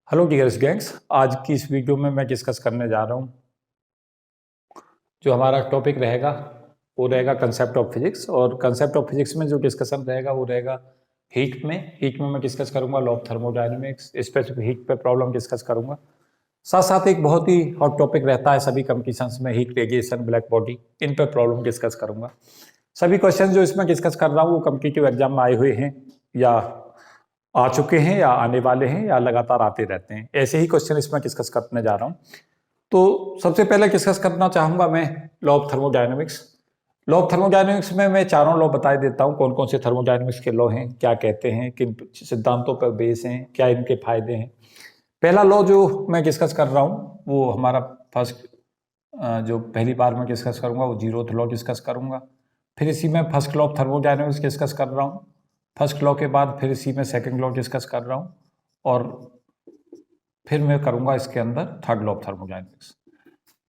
Hello dears gangs, आज की इस वीडियो में मैं डिस्कस करने जा रहा हूँ जो हमारा टॉपिक रहेगा वो रहेगा कंसेप्ट ऑफ फिजिक्स। और कंसेप्ट ऑफ फिजिक्स में जो डिस्कशन रहेगा वो रहेगा हीट में मैं डिस्कस करूँगा law of thermodynamics, specific heat पे प्रॉब्लम डिस्कस करूँगा। साथ साथ एक बहुत ही हॉट टॉपिक रहता है सभी कंपटीशंस में, हीट रेडिएशन, ब्लैक बॉडी, इन पे प्रॉब्लम डिस्कस करूँगा। सभी क्वेश्चन जो इसमें डिस्कस कर रहा हूँ वो कॉम्पिटिटिव एग्जाम में आए हुए हैं या आ चुके हैं या आने वाले हैं या लगातार आते रहते हैं। ऐसे ही क्वेश्चन इसमें डिस्कस करने जा रहा हूँ। तो सबसे पहले डिस्कस करना चाहूँगा मैं law of thermodynamics. Law of thermodynamics में मैं चारों लॉ बता देता हूँ, कौन कौन से थर्मोडायनेमिक्स के लॉ हैं, क्या कहते हैं, किन सिद्धांतों पर बेस हैं, क्या इनके फायदे हैं। पहला लॉ जो मैं डिस्कस कर रहा हूँ वो हमारा फर्स्ट जो पहली बार मैं डिस्कस करूँगा वो जीरोथ लॉ डिस्कस करूँगा। फिर इसी में first law of thermodynamics discuss कर रहा हूँ। फर्स्ट लॉ के बाद फिर इसी में सेकंड लॉ डिस्कस कर रहा हूँ और फिर मैं करूँगा इसके अंदर थर्ड लॉ ऑफ थर्मोडायनेमिक्स।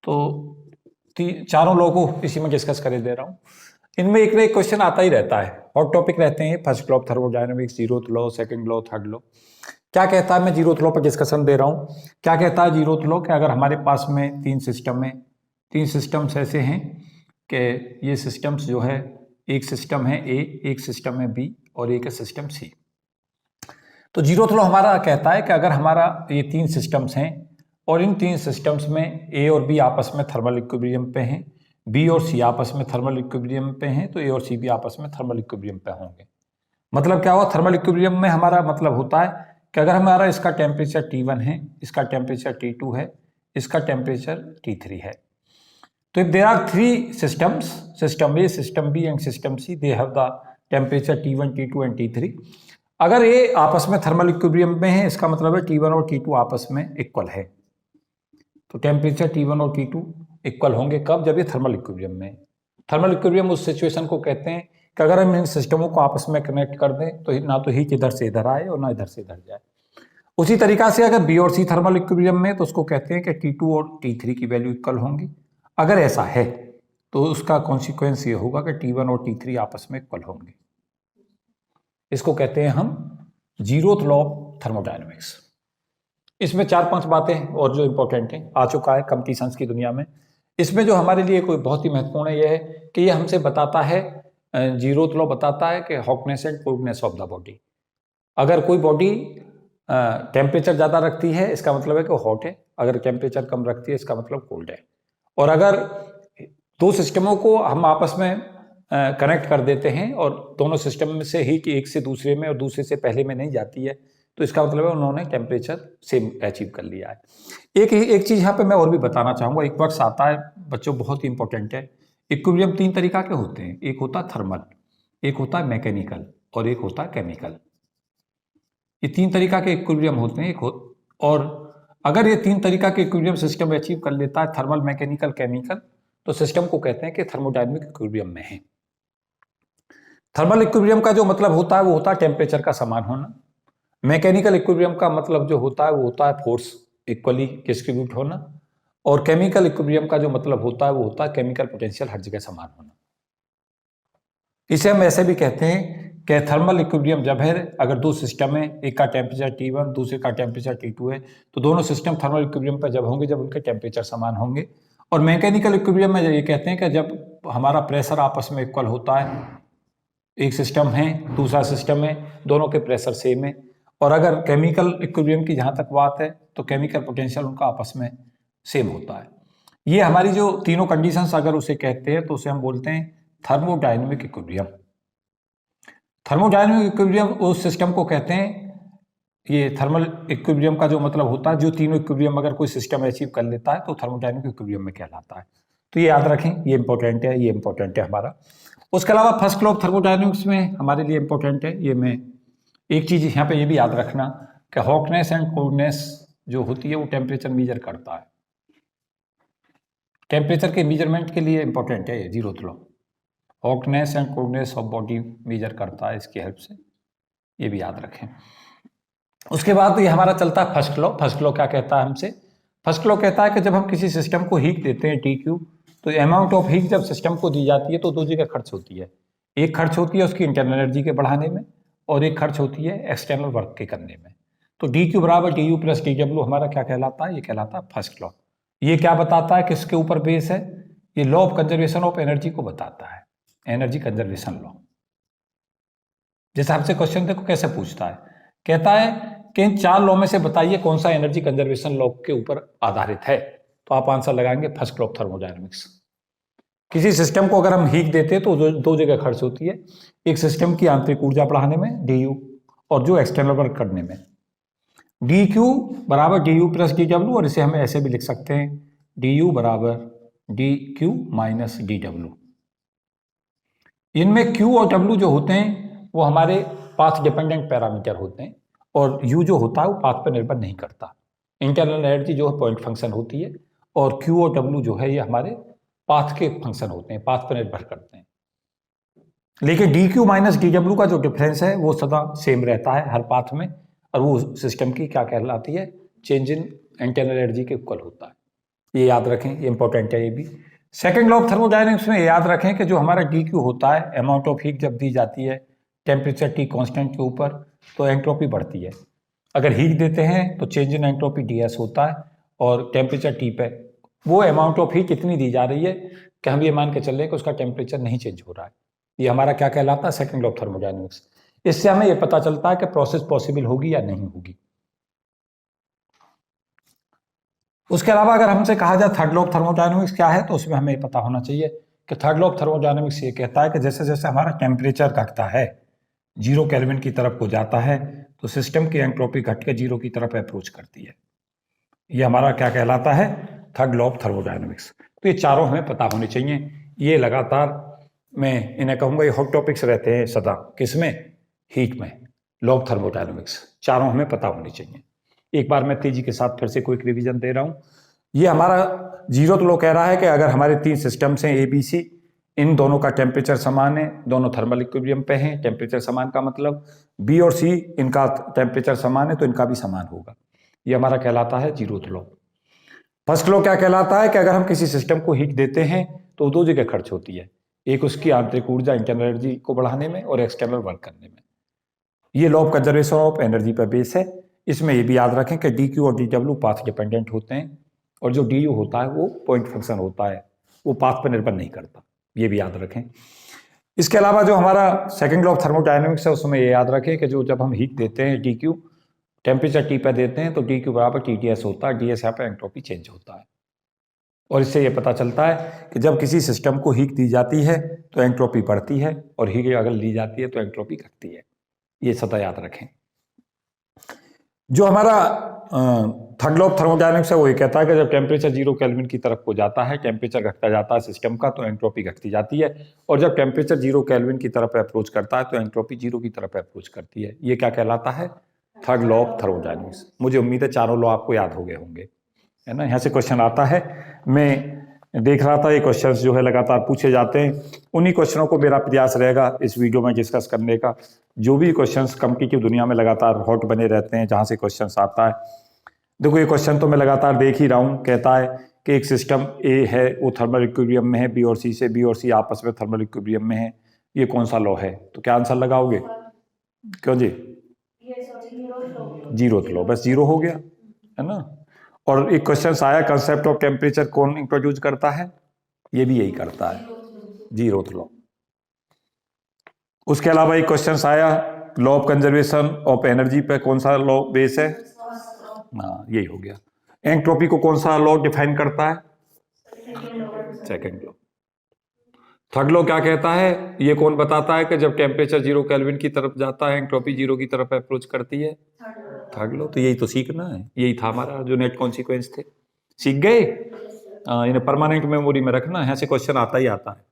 तो चारों लॉ को इसी में डिस्कस कर दे रहा हूँ। इनमें एक ना एक क्वेश्चन आता ही रहता है, हॉट टॉपिक रहते हैं। First law of thermodynamics, zeroth law, second law, third law. क्या कहता है, मैं जीरोथ लॉ पर डिस्कशन दे रहा हूँ। क्या कहता है जीरोथ लॉ कि अगर हमारे पास में तीन सिस्टम्स ऐसे हैं कि ये सिस्टम्स जो है, एक सिस्टम है ए, एक सिस्टम है बी और एक है सिस्टम सी। तो जीरोथ लॉ हमारा कहता है कि अगर हमारा ये तीन सिस्टम्स हैं और इन तीन सिस्टम्स में ए और बी आपस में थर्मल इक्विलिब्रियम पे हैं, बी और सी आपस में थर्मल इक्विलिब्रियम पे हैं, तो ए और सी भी आपस में थर्मल इक्विलिब्रियम पे होंगे। मतलब क्या हुआ, थर्मल इक्विलिब्रियम में हमारा मतलब होता है कि अगर हमारा इसका टेम्परेचर T1 है, इसका टेम्परेचर T2 है, इसका टेम्परेचर T3 है। तो if there are three systems, system A, system B and system C, they have the temperature T1, T2 and T3। अगर ये आपस में थर्मल इक्विलिब्रियम में है, इसका मतलब है T1 और T2 आपस में इक्वल है। तो टेम्परेचर T1 और T2 इक्वल होंगे कब? जब ये थर्मल इक्विलिब्रियम में है। थर्मल इक्विलिब्रियम उस सिचुएशन को कहते हैं कि अगर हम इन सिस्टमों को आपस में कनेक्ट कर दें तो ना तो हीट इधर से इधर आए और ना इधर से इधर जाए। उसी तरीका से अगर बी और सी थर्मल इक्विलिब्रियम में तो उसको कहते हैं कि T2 और T3 की वैल्यू इक्वल होंगी। अगर ऐसा है तो उसका कॉन्सिक्वेंस ये होगा कि T1 और T3 आपस में इक्वल होंगे। इसको कहते हैं हम जीरोथ लॉ ऑफ थर्मोडायनेमिक्स। इसमें चार पांच बातें और जो इंपॉर्टेंट हैं, आ चुका है कंपटीशंस की दुनिया में। इसमें जो हमारे लिए कोई बहुत ही महत्वपूर्ण है यह है कि ये हमसे बताता है, जीरोथ लॉ बताता है कि hotness and coldness of the body. अगर कोई बॉडी टेम्परेचर ज़्यादा रखती है इसका मतलब है कि हॉट है, अगर टेम्परेचर कम रखती है इसका मतलब कोल्ड है। और अगर दो सिस्टमों को हम आपस में कनेक्ट कर देते हैं और दोनों सिस्टम में से हीट एक से दूसरे में और दूसरे से पहले में नहीं जाती है तो इसका मतलब है उन्होंने टेम्परेचर सेम अचीव कर लिया है। एक चीज़ यहाँ पे मैं और भी बताना चाहूँगा, एक वर्ड्स आता है बच्चों, बहुत ही इंपॉर्टेंट है। इक्विलिब्रियम तीन तरीका के होते हैं, एक होता है थर्मल, एक होता है मैकेनिकल और एक होता है केमिकल। ये तीन तरीका के इक्विलिब्रियम होते हैं। और अगर ये तीन तरीका के इक्विलिब्रियम सिस्टम अचीव कर लेता है, थर्मल, मैकेनिकल, केमिकल, तो सिस्टम को कहते हैं कि थर्मोडायनेमिक इक्विलिब्रियम में है। थर्मल इक्विलिब्रियम का जो मतलब होता है वो होता है टेम्परेचर का समान होना। मैकेनिकल इक्विलिब्रियम का मतलब जो होता है वो होता है फोर्स इक्वली डिस्ट्रीब्यूट होना। और केमिकल इक्विलिब्रियम का जो मतलब होता है वो होता है केमिकल पोटेंशियल हर जगह समान होना। इसे हम ऐसे भी कहते हैं कि थर्मल इक्विलिब्रियम जब है, अगर दो सिस्टम है, एक का टेम्परेचर T1 दूसरे का टेम्परेचर T2 है, तो दोनों सिस्टम थर्मल इक्विलिब्रियम पर जब होंगे जब उनके टेम्परेचर समान होंगे। और मैकेनिकल इक्विलिब्रियम में ये कहते हैं कि जब हमारा प्रेशर आपस में इक्वल होता है, एक सिस्टम है दूसरा सिस्टम है, दोनों के प्रेशर सेम है। और अगर केमिकल इक्विलिब्रियम की जहाँ तक बात है तो केमिकल पोटेंशियल उनका आपस में सेम होता है। ये हमारी जो तीनों कंडीशंस अगर उसे कहते हैं तो उसे हम बोलते हैं थर्मोडायनेमिक इक्विलिब्रियम। थर्मोडायनेमिक इक्विलिब्रियम उस सिस्टम को कहते हैं, ये थर्मल इक्विलिब्रियम का जो मतलब होता है जो तीनों इक्विलिब्रियम अगर कोई सिस्टम अचीव कर लेता है तो थर्मोडायनेमिक इक्विलिब्रियम में कहलाता है। तो ये याद रखें, ये इंपॉर्टेंट है, ये इंपॉर्टेंट है हमारा। उसके अलावा फर्स्ट लॉ ऑफ थर्मोडायनेमिक्स में हमारे लिए इंपॉर्टेंट है, ये मैं एक चीज यहाँ पे ये भी याद रखना कि हॉटनेस एंड कोल्डनेस जो होती है वो टेम्परेचर मेजर करता है। टेम्परेचर के मेजरमेंट के लिए इंपॉर्टेंट है ये zeroth law. Hotness and coldness of body measure करता है इसकी हेल्प से, ये भी याद रखें। उसके बाद ये हमारा चलता है फर्स्ट लॉ। फर्स्ट लॉ क्या कहता है हमसे? फर्स्ट लॉ कहता है कि जब हम किसी सिस्टम को हीट देते हैं TQ, तो अमाउंट ऑफ हीट जब सिस्टम को दी जाती है तो दो जगह खर्च होती है। एक खर्च होती है उसकी इंटरनल एनर्जी के बढ़ाने में और एक खर्च होती है एक्सटर्नल वर्क के करने में। तो डी क्यू बराबर D you plus D W हमारा क्या कहलाता है, ये कहलाता है फर्स्ट लॉ। ये क्या बताता है, किसके ऊपर बेस है, ये law of conservation of energy को बताता है, एनर्जी कंजर्वेशन लॉ। जैसे आपसे क्वेश्चन देखो कैसे पूछता है, कहता है कि इन 4 लॉ में से बताइए कौन सा एनर्जी कंजर्वेशन लॉ के ऊपर आधारित है, तो आप आंसर लगाएंगे फर्स्ट लॉ ऑफ थर्मोडायनेमिक्स। किसी सिस्टम को अगर हम हीट देते हैं तो दो जगह खर्च होती है, एक सिस्टम की आंतरिक ऊर्जा बढ़ाने में डी यू, और जो एक्सटर्नल वर्क करने में डी क्यू बराबर D you plus D W, और इसे हम ऐसे भी लिख सकते हैं डी यू बराबर D Q minus D W. इनमें क्यू और डब्ल्यू जो होते हैं वो हमारे पाथ डिपेंडेंट पैरामीटर होते हैं, और यू जो होता है वो पाथ पर निर्भर नहीं करता। इंटरनल एनर्जी जो है पॉइंट फंक्शन होती है, और क्यू और डब्ल्यू जो है ये हमारे पाथ के फंक्शन होते हैं, पाथ पर निर्भर करते हैं। लेकिन D Q minus D W का जो डिफरेंस है वो सदा सेम रहता है हर पाथ में, और वो सिस्टम की क्या कहलाती है, चेंज इन इंटरनल एनर्जी के इक्वल होता है। ये याद रखें, ये इंपॉर्टेंट है ये भी। सेकंड लॉ ऑफ थर्मोडायनेमिक्स में याद रखें कि जो हमारा डी क्यू होता है, अमाउंट ऑफ हीट जब दी जाती है टेम्परेचर टी कांस्टेंट के ऊपर तो एंट्रोपी बढ़ती है। अगर हीट देते हैं तो change in entropy D S होता है, और टेम्परेचर टी पे वो अमाउंट ऑफ हीट इतनी दी जा रही है कि हम ये मान के चल रहे हैं कि उसका टेम्परेचर नहीं चेंज हो रहा है। ये हमारा क्या कहलाता है, सेकंड लॉ ऑफ थर्मोडायनेमिक्स। इससे हमें ये पता चलता है कि प्रोसेस पॉसिबल होगी या नहीं होगी। उसके अलावा अगर हमसे कहा जाए थर्ड लॉ ऑफ थर्मोडायनेमिक्स क्या है, तो उसमें हमें ये पता होना चाहिए कि थर्ड लॉ ऑफ थर्मोडायनेमिक्स ये कहता है कि जैसे जैसे हमारा टेम्परेचर घटता है, 0 केल्विन की तरफ को जाता है, तो सिस्टम की एंट्रोपी घट के 0 की तरफ अप्रोच करती है। ये हमारा क्या कहलाता है, थर्ड लॉ ऑफ थर्मोडायनेमिक्स। तो ये चारों हमें पता होने चाहिए। ये लगातार मैं इन्हें कहूँगा ये हॉट टॉपिक्स रहते हैं सदा, किसमें, हीट में, लॉ ऑफ थर्मोडायनेमिक्स, चारों हमें पता होनी चाहिए। एक बार मैं तेजी के साथ फिर से कोई रिवीजन दे रहा हूँ। ये हमारा 0th लॉ कह रहा है कि अगर हमारे 3 सिस्टम्स हैं ए बी सी, इन दोनों का टेम्परेचर समान है, दोनों थर्मल इक्विलिब्रियम पे हैं। टेम्परेचर समान का मतलब बी और सी इनका टेम्परेचर समान है तो इनका भी समान होगा। ये हमारा कहलाता है 0th लॉ। फर्स्ट लॉ क्या कहलाता है कि अगर हम किसी सिस्टम को हीट देते हैं तो 2 जगह खर्च होती है, एक उसकी आंतरिक ऊर्जा इंटरनल एनर्जी को बढ़ाने में और एक्सटर्नल वर्क करने में। ये law of conservation of energy पर बेस है। इसमें ये भी याद रखें कि डी क्यू और डी डब्ल्यू पाथ डिपेंडेंट होते हैं, और जो डी यू होता है वो पॉइंट फंक्शन होता है, वो पाथ पर निर्भर नहीं करता। ये भी याद रखें। इसके अलावा जो हमारा सेकंड लॉ ऑफ थर्मोडायनेमिक्स है उसमें ये याद रखें कि जो जब हम हीट देते हैं डी क्यू टेम्परेचर टी पर देते हैं तो डी क्यू बराबर टी डी एस होता है। डी एस यहाँ पर एंट्रोपी चेंज होता है, और इससे ये पता चलता है कि जब किसी सिस्टम को हीट दी जाती है तो एंट्रोपी बढ़ती है, और हीट अगर ली जाती है तो एंट्रोपी घटती है। ये सदा याद रखें। जो हमारा थर्ड लॉ ऑफ थर्मोडायनेमिक्स है वो ये कहता है कि जब टेम्परेचर 0 केल्विन की तरफ को जाता है, टेम्परेचर घटता जाता है सिस्टम का, तो एंट्रोपी घटती जाती है, और जब टेम्परेचर 0 केल्विन की तरफ अप्रोच करता है तो एंट्रोपी 0 की तरफ अप्रोच करती है। ये क्या कहलाता है, थर्ड लॉ ऑफ थर्मोडायनेमिक्स। मुझे उम्मीद है चारों लॉ आपको याद हो गए होंगे, है ना। यहाँ से क्वेश्चन आता है, मैं देख रहा था ये क्वेश्चंस जो है लगातार पूछे जाते हैं। उन्हीं क्वेश्चनों को मेरा प्रयास रहेगा इस वीडियो में डिस्कस करने का। जो भी क्वेश्चंस कॉम्पिटिटिव दुनिया में लगातार हॉट बने रहते हैं, जहाँ से क्वेश्चंस आता है, देखो ये क्वेश्चन तो मैं लगातार देख ही रहा हूँ। कहता है कि एक सिस्टम ए है, वो थर्मल इक्विलिब्रियम में है बी और सी से, बी और सी आपस में थर्मल इक्विलिब्रियम में है, ये कौन सा लॉ है? तो क्या आंसर लगाओगे? क्यों जी? 0th लॉ, बस 0 हो गया, है ना। और एक क्वेश्चन आया कंसेप्ट ऑफ टेम्परेचर कौन इंट्रोड्यूस करता है? ये भी यही करता है, 0th लॉ। उसके अलावा एक क्वेश्चन आया law of conservation of energy पे कौन सा लॉ बेस है? हाँ, यही हो गया। एंट्रोपी को कौन सा लॉ डिफाइन करता है? Second law. थर्ड लॉ क्या कहता है? ये कौन बताता है कि जब टेम्परेचर 0 केल्विन की तरफ जाता है एंट्रोपी 0 की तरफ अप्रोच करती है? Third law. तो यही तो सीखना है, यही था हमारा जो नेट कॉन्सिक्वेंस थे। सीख गए? इन्हें परमानेंट मेमोरी में रखना, यहाँ से क्वेश्चन आता ही आता है।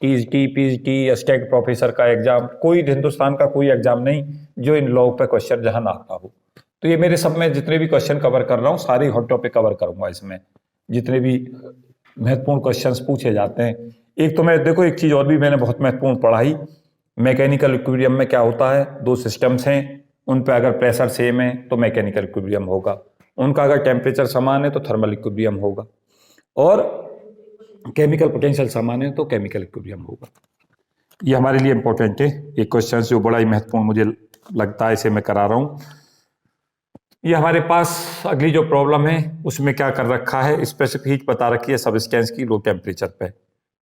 टीजीटी, पीजीटी, स्टेट प्रोफेसर का एग्जाम, कोई हिंदुस्तान का कोई एग्जाम नहीं जो इन लॉ पे क्वेश्चन जहां ना आता हो। तो ये मेरे सब में जितने भी क्वेश्चन कवर कर रहा हूँ सारे हॉट टॉपिक कवर करूंगा इसमें, जितने भी महत्वपूर्ण क्वेश्चंस पूछे जाते हैं। एक तो मैं देखो एक चीज और भी मैंने बहुत महत्वपूर्ण पढ़ाई, मैकेनिकल इक्विलिब्रियम में क्या होता है, 2 सिस्टम्स हैं, उन पे अगर प्रेशर सेम है तो मैकेनिकल इक्विलिब्रियम होगा, उनका अगर टेम्परेचर समान है तो थर्मल इक्विलिब्रियम होगा, और केमिकल पोटेंशियल समान है तो केमिकल इक्विलिब्रियम होगा। ये हमारे लिए इंपॉर्टेंट है, एक क्वेश्चन जो बड़ा ही महत्वपूर्ण मुझे लगता है, इसे मैं करा रहा हूँ। ये हमारे पास अगली जो प्रॉब्लम है उसमें क्या कर रखा है, स्पेसिफिक हीट बता रखी है सबस्टेंस की लो टेम्परेचर पे।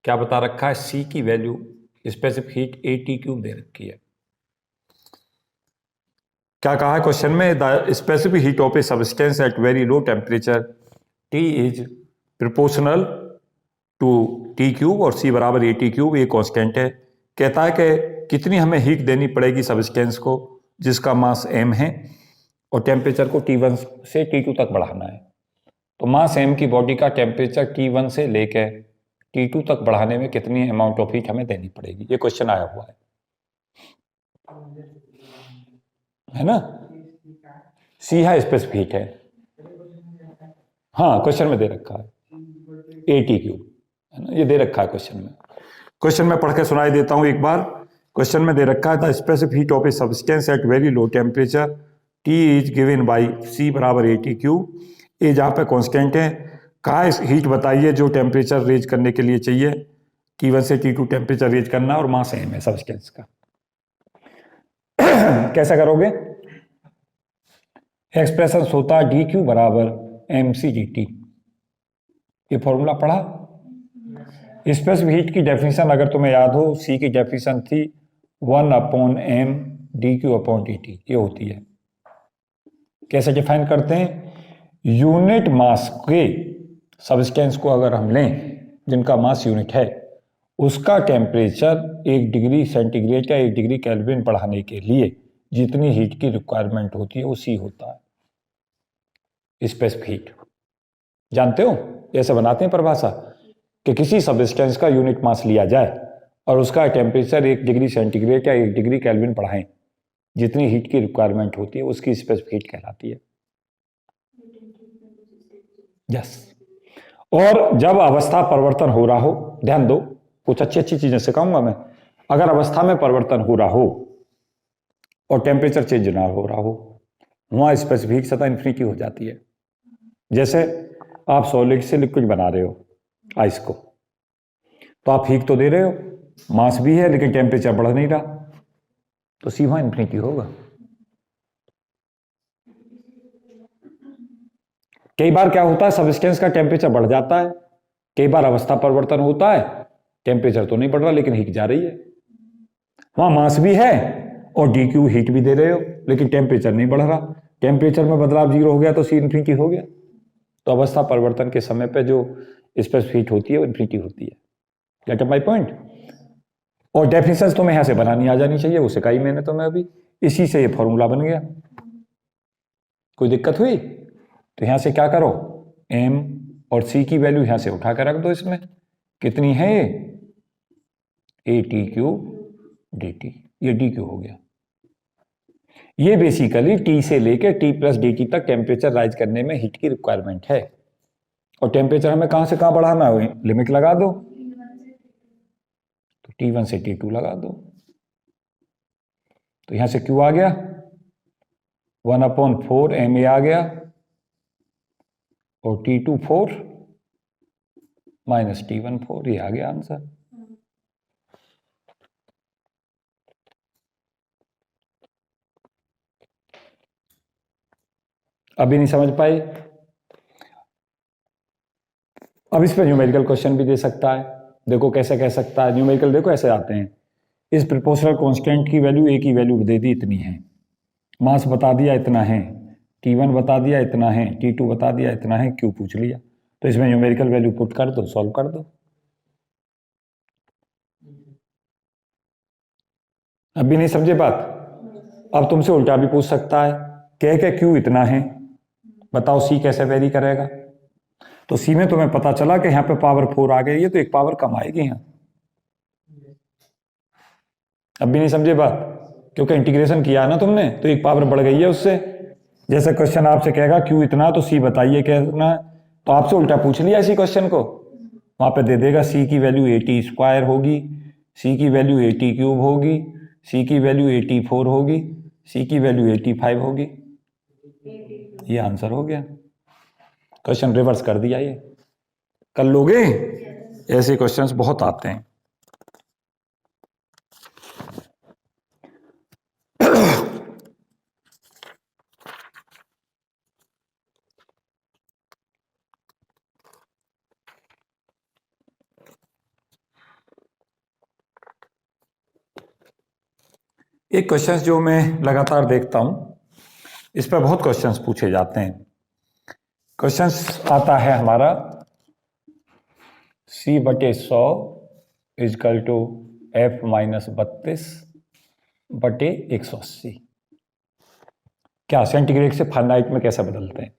क्या बता रखा है, सी की वैल्यू स्पेसिफिक हीट AT³ दे रखी है। क्या कहा है क्वेश्चन में, the specific heat of a substance at very low temperature T is proportional to T³ और C बराबर AT³, ये कॉन्स्टेंट है। कहता है कि कितनी हमें हीट देनी पड़ेगी सबस्टेंस को जिसका मास m है और टेम्परेचर को T1 से T2 तक बढ़ाना है। तो मास m की बॉडी का टेम्परेचर T1 से लेकर T2 तक बढ़ाने में कितनी अमाउंट ऑफ हीट हमें देनी पड़ेगी, ये क्वेश्चन आया हुआ है ना। सी है स्पेसिफिक हीट है, हाँ क्वेश्चन में दे रखा है AT³ है ना, ये दे रखा है क्वेश्चन में। क्वेश्चन में पढ़ के सुनाई देता हूं एक बार। क्वेश्चन में दे रखा है the specific heat of a substance eight very low temperature T is given by C बराबर AT³। ये जहाँ पे कॉन्स्टेंट है, कहा इस हीट बताइए जो टेम्परेचर रेज करने के लिए चाहिए, T1 से T2 टेम्परेचर रेज करना और मास m है सब्सटेंस का। कैसा करोगे, एक्सप्रेशन होता है DQ बराबर mc/dt। ये फॉर्मूला पढ़ा। स्पेसिफिक हीट की डेफिनेशन अगर तुम्हें याद हो, सी की डेफिनेशन थी 1/m dQ/dt, ये होती है। कैसे डिफाइन करते हैं, यूनिट मास के सब्सटेंस को अगर हम लें जिनका मास यूनिट है, उसका टेम्परेचर 1 डिग्री सेंटीग्रेड या 1 डिग्री केल्विन बढ़ाने के लिए जितनी हीट की रिक्वायरमेंट होती है वो सी होता है स्पेसिफिक हीट। जानते हो, ऐसे बनाते हैं परिभाषा कि किसी सब्सटेंस का यूनिट मास लिया जाए और उसका टेम्परेचर 1 डिग्री सेंटीग्रेड या 1 डिग्री केल्विन बढ़ाएं, जितनी हीट की रिक्वायरमेंट होती है उसकी स्पेसिफिक हीट कहलाती है। यस। और जब अवस्था परिवर्तन हो रहा हो, ध्यान दो कुछ अच्छी अच्छी चीजें सिखाऊंगा मैं। अगर अवस्था में परिवर्तन हो रहा हो और टेम्परेचर चेंज ना हो रहा हो, वहां स्पेसिफिक सतह इन्फिनिटी हो जाती है। जैसे आप सॉलिड से लिक्विड बना रहे हो आइस को, तो आप हीट तो दे रहे हो, मास भी है लेकिन टेम्परेचर बढ़ नहीं रहा, तो सी वहां इन्फिनिटी होगा। कई बार क्या होता है, सबस्टेंस का टेम्परेचर बढ़ जाता है, कई बार अवस्था परिवर्तन होता है, टेम्परेचर तो नहीं बढ़ रहा लेकिन हीट जा रही है। वहां मास भी है और DQ हीट भी दे रहे हो लेकिन टेम्परेचर नहीं बढ़ रहा, टेम्परेचर में बदलाव 0 हो गया तो सी इन्फिनिटी हो गया। तो अवस्था परिवर्तन के समय पे जो स्पेसिफिक हीट होती है वो इन्फिनिटी होती है। Get up my point. और डेफिनेशन तुम्हें यहां से बनानी आ जानी चाहिए, वो सिखाई मैंने तुम्हें अभी, इसी से ये फॉर्मूला बन गया। कोई दिक्कत हुई तो यहां से क्या करो, m और c की वैल्यू यहां से उठा कर रख दो। इसमें कितनी है, AT³/dt, ये DQ हो गया। ये बेसिकली T से लेकर T+dt तक टेम्परेचर राइज करने में हीट की रिक्वायरमेंट है। और टेम्परेचर हमें कहां से कहां बढ़ाना है, लिमिट लगा दो, तो T1 से T2 लगा दो। तो यहां से Q आ गया 1/4 ma आ गया और T2 4 माइनस T1 4, ये आ गया आंसर। अभी नहीं समझ पाए, अब इस पर न्यूमेरिकल क्वेश्चन भी दे सकता है। देखो कैसे कह सकता है न्यूमेरिकल, देखो ऐसे आते हैं, इस प्रोपोर्शनल कांस्टेंट की वैल्यू A की वैल्यू दे दी इतनी है, मास बता दिया इतना है, T1 बता दिया इतना है, T2 बता दिया इतना है, Q पूछ लिया, तो इसमें न्यूमेरिकल वैल्यू पुट कर दो, सॉल्व कर दो। अब भी नहीं समझे बात, अब तुमसे उल्टा भी पूछ सकता है, कह के Q इतना है, बताओ C कैसे वेरी करेगा। तो C में तुम्हें पता चला कि यहाँ पे पावर 4 आ गई है, तो एक पावर कम आएगी यहाँ। अब भी नहीं समझे बात, क्योंकि इंटीग्रेशन किया है ना तुमने, तो एक पावर बढ़ गई है उससे। जैसे क्वेश्चन आपसे कहेगा Q इतना, तो C बताइए कितना, तो आपसे उल्टा पूछ लिया इसी क्वेश्चन को, वहां पे दे देगा C की वैल्यू AT² होगी, C की वैल्यू AT³ होगी, C की वैल्यू AT4 होगी, C की वैल्यू AT5 होगी। ये आंसर हो गया, क्वेश्चन रिवर्स कर दिया। ये कर लोगे, ऐसे क्वेश्चंस बहुत आते हैं। एक क्वेश्चन जो मैं लगातार देखता हूं, इस पर बहुत क्वेश्चंस पूछे जाते हैं। क्वेश्चंस आता है हमारा C/100 इजकल टू F-32/180। क्या सेंटीग्रेड से फ़ारेनहाइट में कैसे बदलते हैं?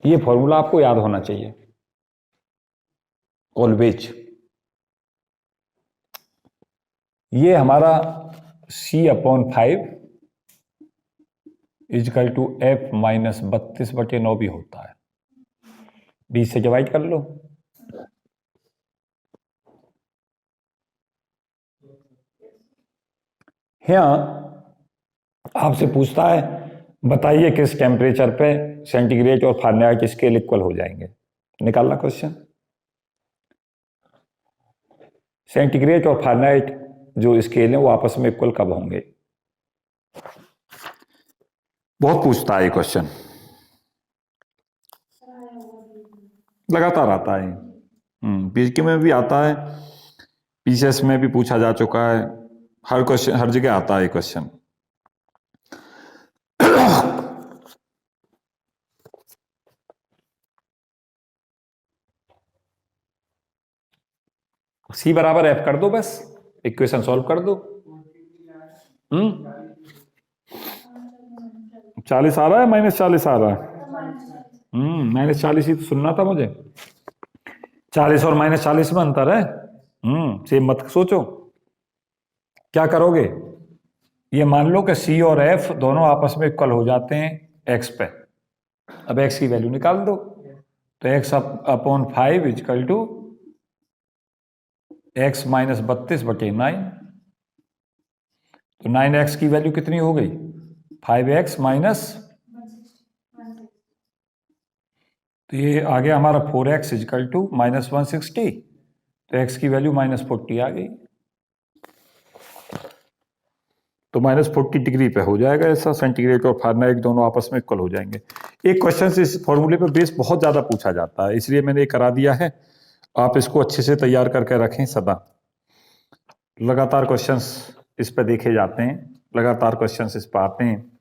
ये फॉर्मूला आपको याद होना चाहिए ऑलवेज। ये हमारा C/5 इजकल टू F-32/9 भी होता है। 20 से डिवाइड कर लो। यहाँ आपसे पूछता है बताइए किस टेम्परेचर पे सेंटीग्रेड और फ़ारेनहाइट स्केल इक्वल हो जाएंगे। निकालना क्वेश्चन। सेंटीग्रेड और फ़ारेनहाइट जो स्केल है वो आपस में इक्वल कब होंगे? बहुत पूछता है ये क्वेश्चन, लगातार आता है। पीजीके में भी आता है, पीसीएस में भी पूछा जा चुका है, हर क्वेश्चन हर जगह आता है क्वेश्चन। C बराबर F कर दो, बस इक्वेशन सॉल्व कर दो। 40 आ रहा है, -40 आ रहा है। -40 ही तो सुनना था मुझे। 40 और -40 में अंतर है। सेम मत सोचो। क्या करोगे? ये मान लो कि C और F दोनों आपस में इक्वल हो जाते हैं X पे। अब X की वैल्यू निकाल दो, तो X/5 इजकल टू X - 32/9। तो 9X की वैल्यू कितनी हो गई? 5X माइनस, तो ये आ गया हमारा 4X इजकल टू -160। तो X की वैल्यू -40 आ गई। तो -40 डिग्री पे हो जाएगा ऐसा, सेंटीग्रेड और फ़ारेनहाइट दोनों आपस में इक्वल हो जाएंगे। एक क्वेश्चन से इस फॉर्मूले पे बेस बहुत ज़्यादा पूछा जाता है, इसलिए मैंने करा दिया है। आप इसको अच्छे से तैयार करके रखें सदा। लगातार क्वेश्चंस इस पे देखे जाते हैं, लगातार क्वेश्चंस इस पर आते हैं।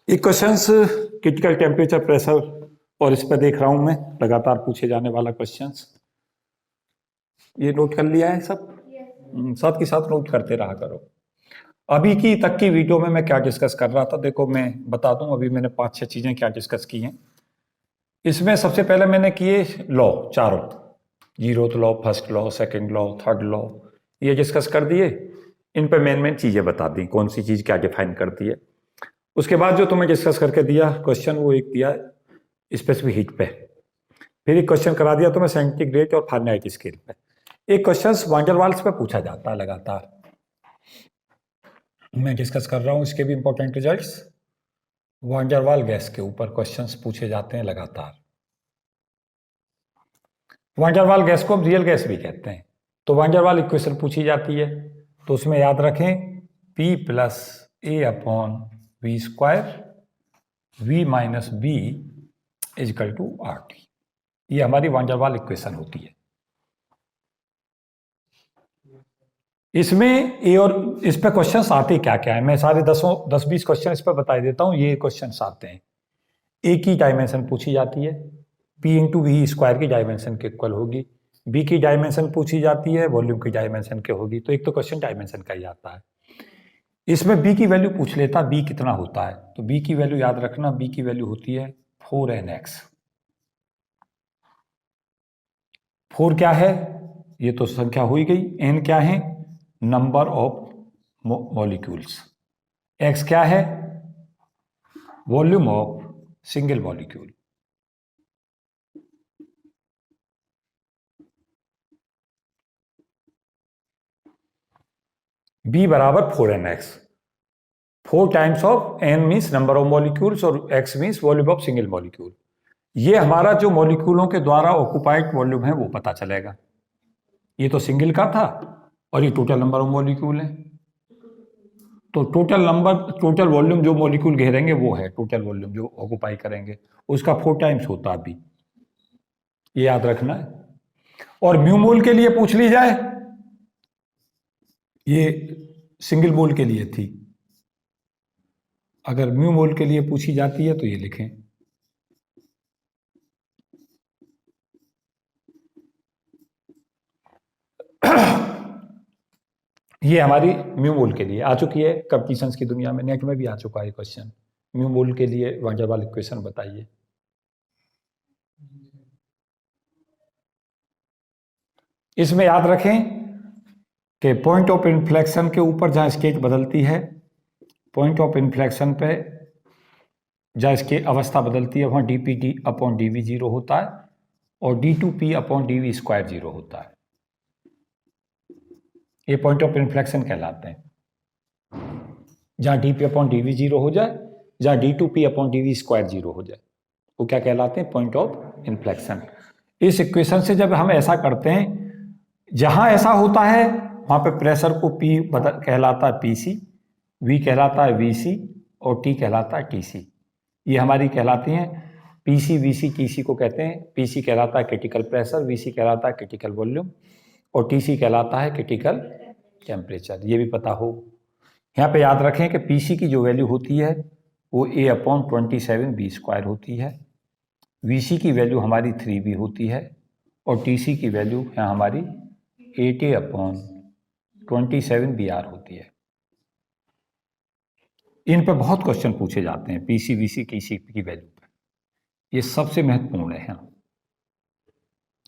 एक क्वेश्चंस क्रिटिकल टेम्परेचर प्रेशर और इस पे देख रहा हूं मैं, लगातार पूछे जाने वाला क्वेश्चंस। ये नोट कर लिया है सब? साथ के साथ नोट करते रहा करो। अभी की तक की वीडियो में मैं क्या डिस्कस कर रहा था, देखो मैं बता दूं। अभी मैंने 5-6 चीजें क्या डिस्कस की हैं। इसमें सबसे पहले मैंने किए लॉ, चारों, 0th law, first law, second law, third law, ये डिस्कस कर दिए। इन पे मेन चीजें बता दी, कौन सी चीज क्या डिफाइन करती है। उसके बाद जो तुम्हें डिस्कस करके दिया क्वेश्चन, वो एक दिया स्पेसिफिक हीट पे। फिर एक क्वेश्चन करा दिया तुम्हें सेंटीग्रेड और फ़ारेनहाइट स्केल पे। एक क्वेश्चन वान डेर वाल्स पे पूछा जाता है लगातार, मैं डिस्कस कर रहा हूं इसके भी इंपॉर्टेंट रिजल्ट्स। वान डेर वाल गैस के ऊपर क्वेश्चंस पूछे जाते हैं लगातार। वान डेर वाल गैस को हम रियल गैस भी कहते हैं। तो वान डेर वाल इक्वेशन पूछी जाती है, तो उसमें याद रखें P + A/v², V - B equal to RT। ये हमारी वान डेर वाल इक्वेशन होती है। इसमें ए और इस पे क्वेश्चंस आते क्या क्या है, मैं सारे 10-20 क्वेश्चन इस पे बता देता हूं। ये क्वेश्चंस आते हैं। ए की डायमेंशन पूछी जाती है, P × V² की डायमेंशन के इक्वल होगी। बी की डायमेंशन पूछी जाती है, वॉल्यूम की डायमेंशन के होगी। तो एक तो क्वेश्चन डायमेंशन का ही आता है। इसमें बी की वैल्यू पूछ लेता, बी कितना होता है। तो बी की वैल्यू याद रखना, बी की वैल्यू होती है 4nx। 4 क्या है? ये तो संख्या हो ही गई। n क्या है? Number of molecules. x क्या है? Volume of single molecule. b बराबर 4nx। 4 times of n means number of molecules और x means volume of single molecule. ये हमारा जो मॉलिक्यूलों के द्वारा ऑक्युपाइड वॉल्यूम है वो पता चलेगा। ये तो सिंगल का था और ये टोटल नंबर ऑफ मॉलिक्यूल है। तो टोटल वॉल्यूम जो मॉलिक्यूल घेरेंगे वो है टोटल वॉल्यूम जो ऑक्युपाई करेंगे, उसका 4 टाइम्स होता है अभी। ये याद रखना है। और म्यू मोल के लिए पूछ ली जाए ये सिंगल मोल के लिए थी, अगर म्यू मोल के लिए पूछी जाती है तो ये लिखें। ये हमारी म्यू मोल के लिए आ चुकी है, कंपटीशंस की दुनिया में नेट में भी आ चुका है क्वेश्चन। म्यू मोल के लिए वान डेर वाल इक्वेशन बताइए। इसमें याद रखें कि पॉइंट ऑफ इन्फ्लेक्शन के ऊपर जहां स्टेट बदलती है, पॉइंट ऑफ इन्फ्लेक्शन पे जहां इसकी अवस्था बदलती है वहां D P D upon D V zero होता है और D two P upon D V square zero होता है। ये पॉइंट ऑफ इन्फ्लेक्शन कहलाते हैं। जहां D P upon D V zero हो जाए, जहां D two P upon D V square zero हो जाए, वो क्या कहलाते हैं? Point of inflection. इस इक्वेशन से जब हम ऐसा करते हैं, जहां ऐसा होता है वहां पे प्रेशर को पी कहलाता है पीसी, वी कहलाता है वीसी और टी कहलाता है टीसी। ये हमारी कहलाती हैं पीसी, वीसी, टीसी को कहते हैं। पीसी कहलाता है क्रिटिकल प्रेशर, वीसी कहलाता है क्रिटिकल वॉल्यूम और टीसी कहलाता है क्रिटिकल टेम्परेचर। ये भी पता हो। यहाँ पे याद रखें कि पीसी की जो वैल्यू होती है वो ए अपॉन 27 बी स्क्वायर होती है, वीसी की वैल्यू हमारी 3 बी होती है और टीसी की वैल्यू यहाँ हमारी 8 ए अपॉन 27 बी आर होती है। इन पे बहुत क्वेश्चन पूछे जाते हैं पीसी, वीसी, टीसी की वैल्यू पे। ये सबसे महत्वपूर्ण है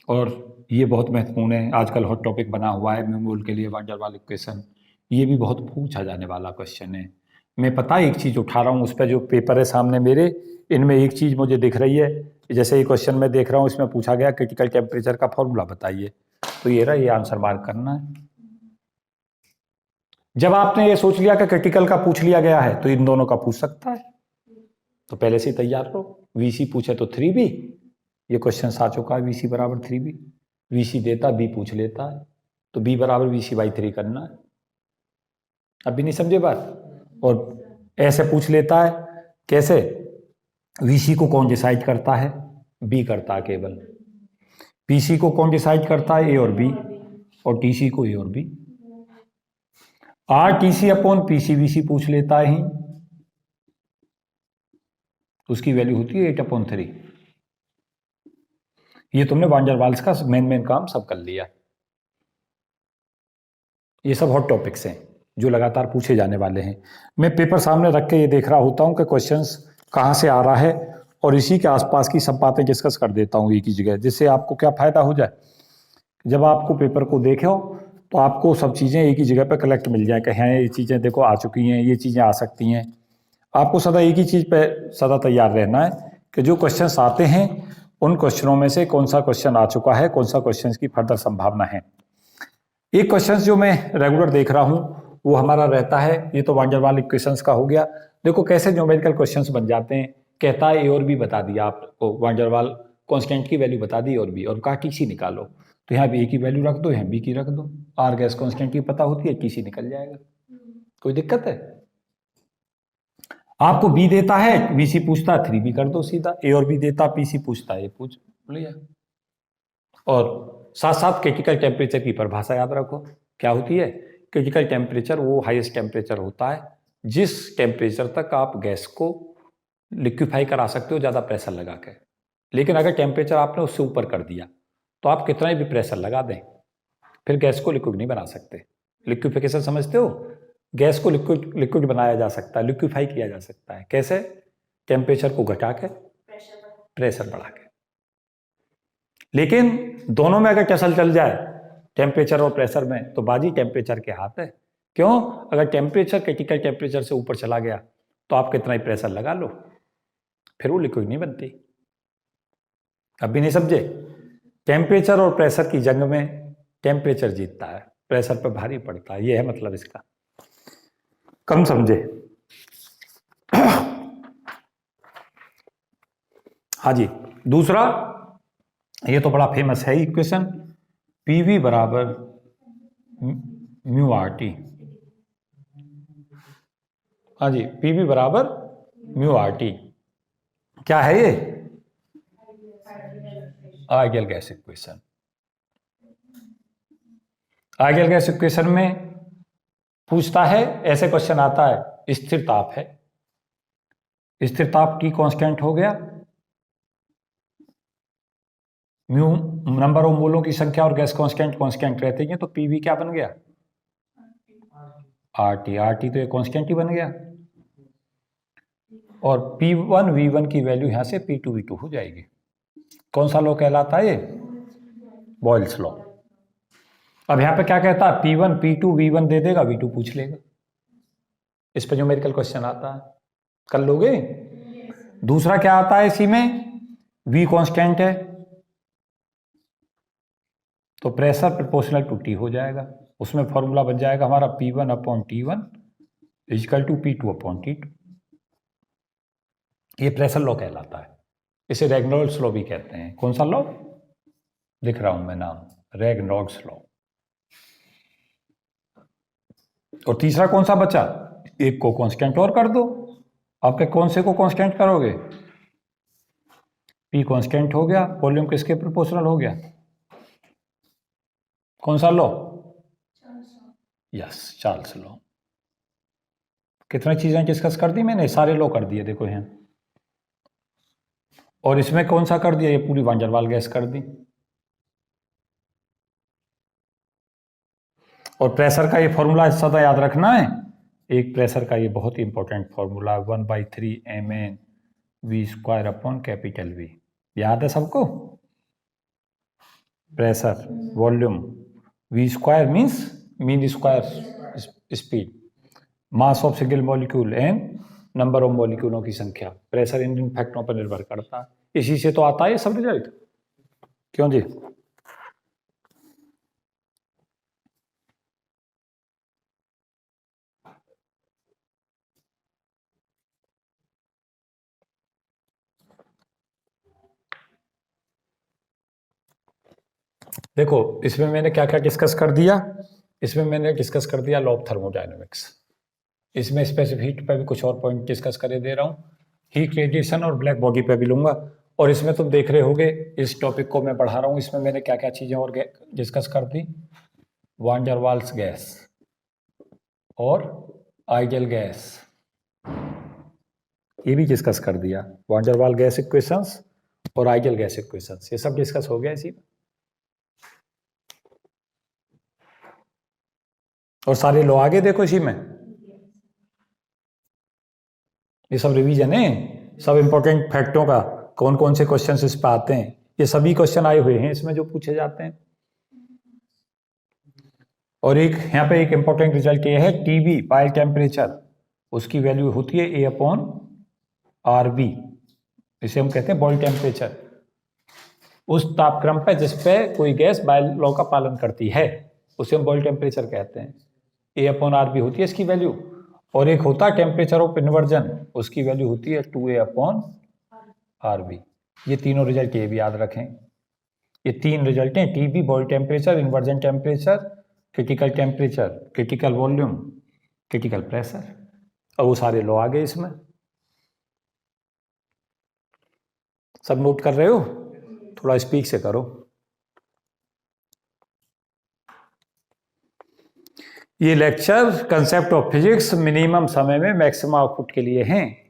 और ये बहुत महत्वपूर्ण है। आजकल हॉट टॉपिक बना हुआ है म्यू मोल के लिए वान डेर वाल इक्वेशन। ये भी बहुत पूछा जाने वाला क्वेश्चन है। मैं पता एक चीज़ उठा रहा हूँ, उस पर जो पेपर है सामने मेरे, इनमें एक चीज़ मुझे दिख रही है। जैसे ये क्वेश्चन मैं देख रहा हूँ, इसमें पूछा गया क्रिटिकल टेम्परेचर का फॉर्मूला बताइए, तो ये रहा, ये आंसर मार्क करना है। जब आपने ये सोच लिया कि क्रिटिकल का पूछ लिया गया है तो इन दोनों का पूछ सकता है, तो पहले से तैयार रहो। वीसी पूछे तो 3b, ये क्वेश्चन आ चुका है, वीसी बराबर 3b। वीसी देता, बी पूछ लेता है, तो बी बराबर वीसी बाई 3 करना है। अभी नहीं समझे बात? और ऐसे पूछ लेता है, कैसे? वीसी को कौन डिसाइड करता है? बी करता है केवल। पीसी को कौन डिसाइड करता है? ए और बी। और टीसी को ए और B. R TC upon PC VC पूछ लेता है ही, उसकी वैल्यू होती है 8/3। ये तुमने वान डेर वाल्स का मेन काम सब कर लिया। ये सब हॉट टॉपिक्स हैं जो लगातार पूछे जाने वाले हैं। मैं पेपर सामने रख के ये देख रहा होता हूँ कि क्वेश्चंस कहाँ से आ रहा है और इसी के आसपास की सब बातें डिस्कस कर देता हूँ एक ही जगह, जिससे आपको क्या फायदा हो जाए, जब आपको पेपर को देखो तो आपको सब चीज़ें एक ही जगह पर कलेक्ट मिल जाए कि हाँ ये चीज़ें देखो आ चुकी हैं, ये चीज़ें आ सकती हैं। आपको सदा एक ही चीज़ पे सदा तैयार रहना है कि जो क्वेश्चंस आते हैं उन क्वेश्चनों में से कौन सा क्वेश्चन आ चुका है, कौन सा क्वेश्चन की फर्दर संभावना है। एक क्वेश्चन जो मैं रेगुलर देख रहा हूँ वो हमारा रहता है, ये तो वान डेर वाल इक्वेशंस का हो गया। देखो कैसे न्यूमेरिकल क्वेश्चंस बन जाते हैं। कहता है ए और बी बता दिया आपको, वान डेर वाल कॉन्स्टेंट की वैल्यू बता दी और बी, और कहा टीसी निकालो, तो यहाँ बी की वैल्यू रख दो, यहाँ बी की रख दो। आर गैस कॉन्स्टेंट की पता होती है, टीसी निकल जाएगा। कोई दिक्कत है? आपको बी देता है, वीसी पूछता है 3b कर दो सीधा। ए और बी देता, पीसी पूछता है, ये पूछ लिया। और साथ साथ क्रिटिकल टेम्परेचर की परिभाषा याद रखो, क्या होती है? क्रिटिकल टेम्परेचर वो हाईएस्ट टेम्परेचर होता है जिस टेम्परेचर तक आप गैस को लिक्विफाई करा सकते हो ज़्यादा प्रेशर लगा के। लेकिन अगर टेम्परेचर आपने उससे ऊपर कर दिया तो आप कितना भी प्रेशर लगा दें फिर गैस को लिक्विड नहीं बना सकते। लिक्विफिकेशन समझते हो? गैस को लिक्विड बनाया जा सकता है, लिक्विफाई किया जा सकता है। कैसे? टेम्परेचर को घटा के, प्रेशर बढ़ा के। लेकिन दोनों में अगर टसल चल जाए टेम्परेचर और प्रेशर में, तो बाजी टेम्परेचर के हाथ है। क्यों? अगर टेम्परेचर क्रिटिकल टेम्परेचर से ऊपर चला गया तो आप कितना ही प्रेशर लगा लो फिर वो लिक्विड नहीं बनती। अब भी नहीं समझे? टेम्परेचर और प्रेशर की जंग में टेम्परेचर जीतता है, प्रेशर पर भारी पड़ता है। ये है मतलब इसका। कम समझे? हाँ जी। दूसरा, ये तो बड़ा फेमस है इक्वेशन, पीवी बराबर म्यू आर टी। हाँ जी, पीवी बराबर म्यू आर टी। क्या है ये? Ideal gas equation. Ideal gas equation में पूछता है, ऐसे क्वेश्चन आता है, स्थिर ताप है, स्थिर ताप T कांस्टेंट हो गया, म्यू नंबर ऑफ मोलों की संख्या और गैस कांस्टेंट रहते हैं, तो पीवी क्या बन गया, आरटी तो ये कांस्टेंट ही बन गया, और P1 V1 की वैल्यू यहां से P2 V2 हो जाएगी। कौन सा लॉ कहलाता है ये, बॉयल्स लॉ। अब यहां पे क्या कहता है, P1 P2 V1 दे देगा, V2 पूछ लेगा। इस पर न्यूमेरिकल क्वेश्चन आता है, कर लोगे। दूसरा क्या आता है इसी में, V कांस्टेंट है तो प्रेशर प्रोपोर्शनल टू T हो जाएगा, उसमें फॉर्मूला बन जाएगा हमारा P1 upon T1 equal to P2 upon T2। ये प्रेशर लॉ कहलाता है, इसे रेगनॉल्ड्स लॉ भी कहते हैं। कौन सा लॉ, लिख रहा हूं मैं नाम, रेगनॉल्ड्स लॉ। और तीसरा कौन सा बचा, एक को कांस्टेंट और कर दो। आपके कौन से को कांस्टेंट करोगे, P कांस्टेंट हो गया, वॉल्यूम किसके प्रोपोर्शनल हो गया, कौन सा लॉ, यस चार्ल्स लॉ। कितनी चीजें डिस्कस कर दी मैंने, सारे लॉ कर दिए देखो यहाँ। और इसमें कौन सा कर दिया, ये पूरी वान डेर वाल गैस कर दी। और प्रेशर का ये फॉर्मूला सदा याद रखना है, एक प्रेशर का ये बहुत ही important formula 1/3 mn v² upon capital V, याद है सबको। Pressure volume V² means mean square speed, mass of single molecule and number of मॉलिक्यूलों की संख्या, प्रेशर इन फैक्टरों पर निर्भर करता है। इसी से तो आता है सब रिजल्ट, क्यों जी। देखो इसमें मैंने क्या क्या डिस्कस कर दिया, इसमें मैंने डिस्कस कर दिया लॉ ऑफ थर्मोडायनेमिक्स, इसमें स्पेसिफिक हीट पे भी कुछ और पॉइंट डिस्कस करे दे रहा हूँ, हीट रेडिएशन और ब्लैक बॉडी पे भी लूंगा। और इसमें तुम देख रहे होगे, इस टॉपिक को मैं बढ़ा रहा हूँ, इसमें मैंने क्या क्या चीजें और डिस्कस कर दी, वान डेर वाल्स गैस और आइडियल गैस, ये भी डिस्कस कर दिया, वान डेर वाल गैस इक्वेशंस और आइडियल गैस इक्वेशंस, ये सब डिस्कस हो गया इसी में। और सारे लो आगे देखो इसी में, ये सब रिवीजन है, सब इंपॉर्टेंट फैक्टों का, कौन कौन से क्वेश्चंस इस पे आते हैं, ये सभी क्वेश्चन आए हुए हैं इसमें जो पूछे जाते हैं। और एक यहाँ पे एक इंपॉर्टेंट रिजल्ट ये है, टीबी बाय टेम्परेचर, उसकी वैल्यू होती है A/RB, इसे हम कहते हैं बॉडी टेम्परेचर। उस तापक्रम पे जिस पे कोई गैस बायल लॉ का पालन करती है उसे हम बॉडी टेम्परेचर कहते हैं। A/RB होती है इसकी वैल्यू। और एक होता है टेम्परेचर ऑफ इन्वर्जन, उसकी वैल्यू होती है 2A/RB। ये तीनों रिजल्ट ये भी याद रखें, ये तीन रिजल्ट हैं, TB body temperature, inversion temperature, critical temperature, critical volume, critical pressure, और वो सारे लॉ आ गए इसमें। सब नोट कर रहे हो, थोड़ा स्पीक से करो। ये lecture concept of physics minimum समय में मैक्सिमम आउटपुट के लिए हैं।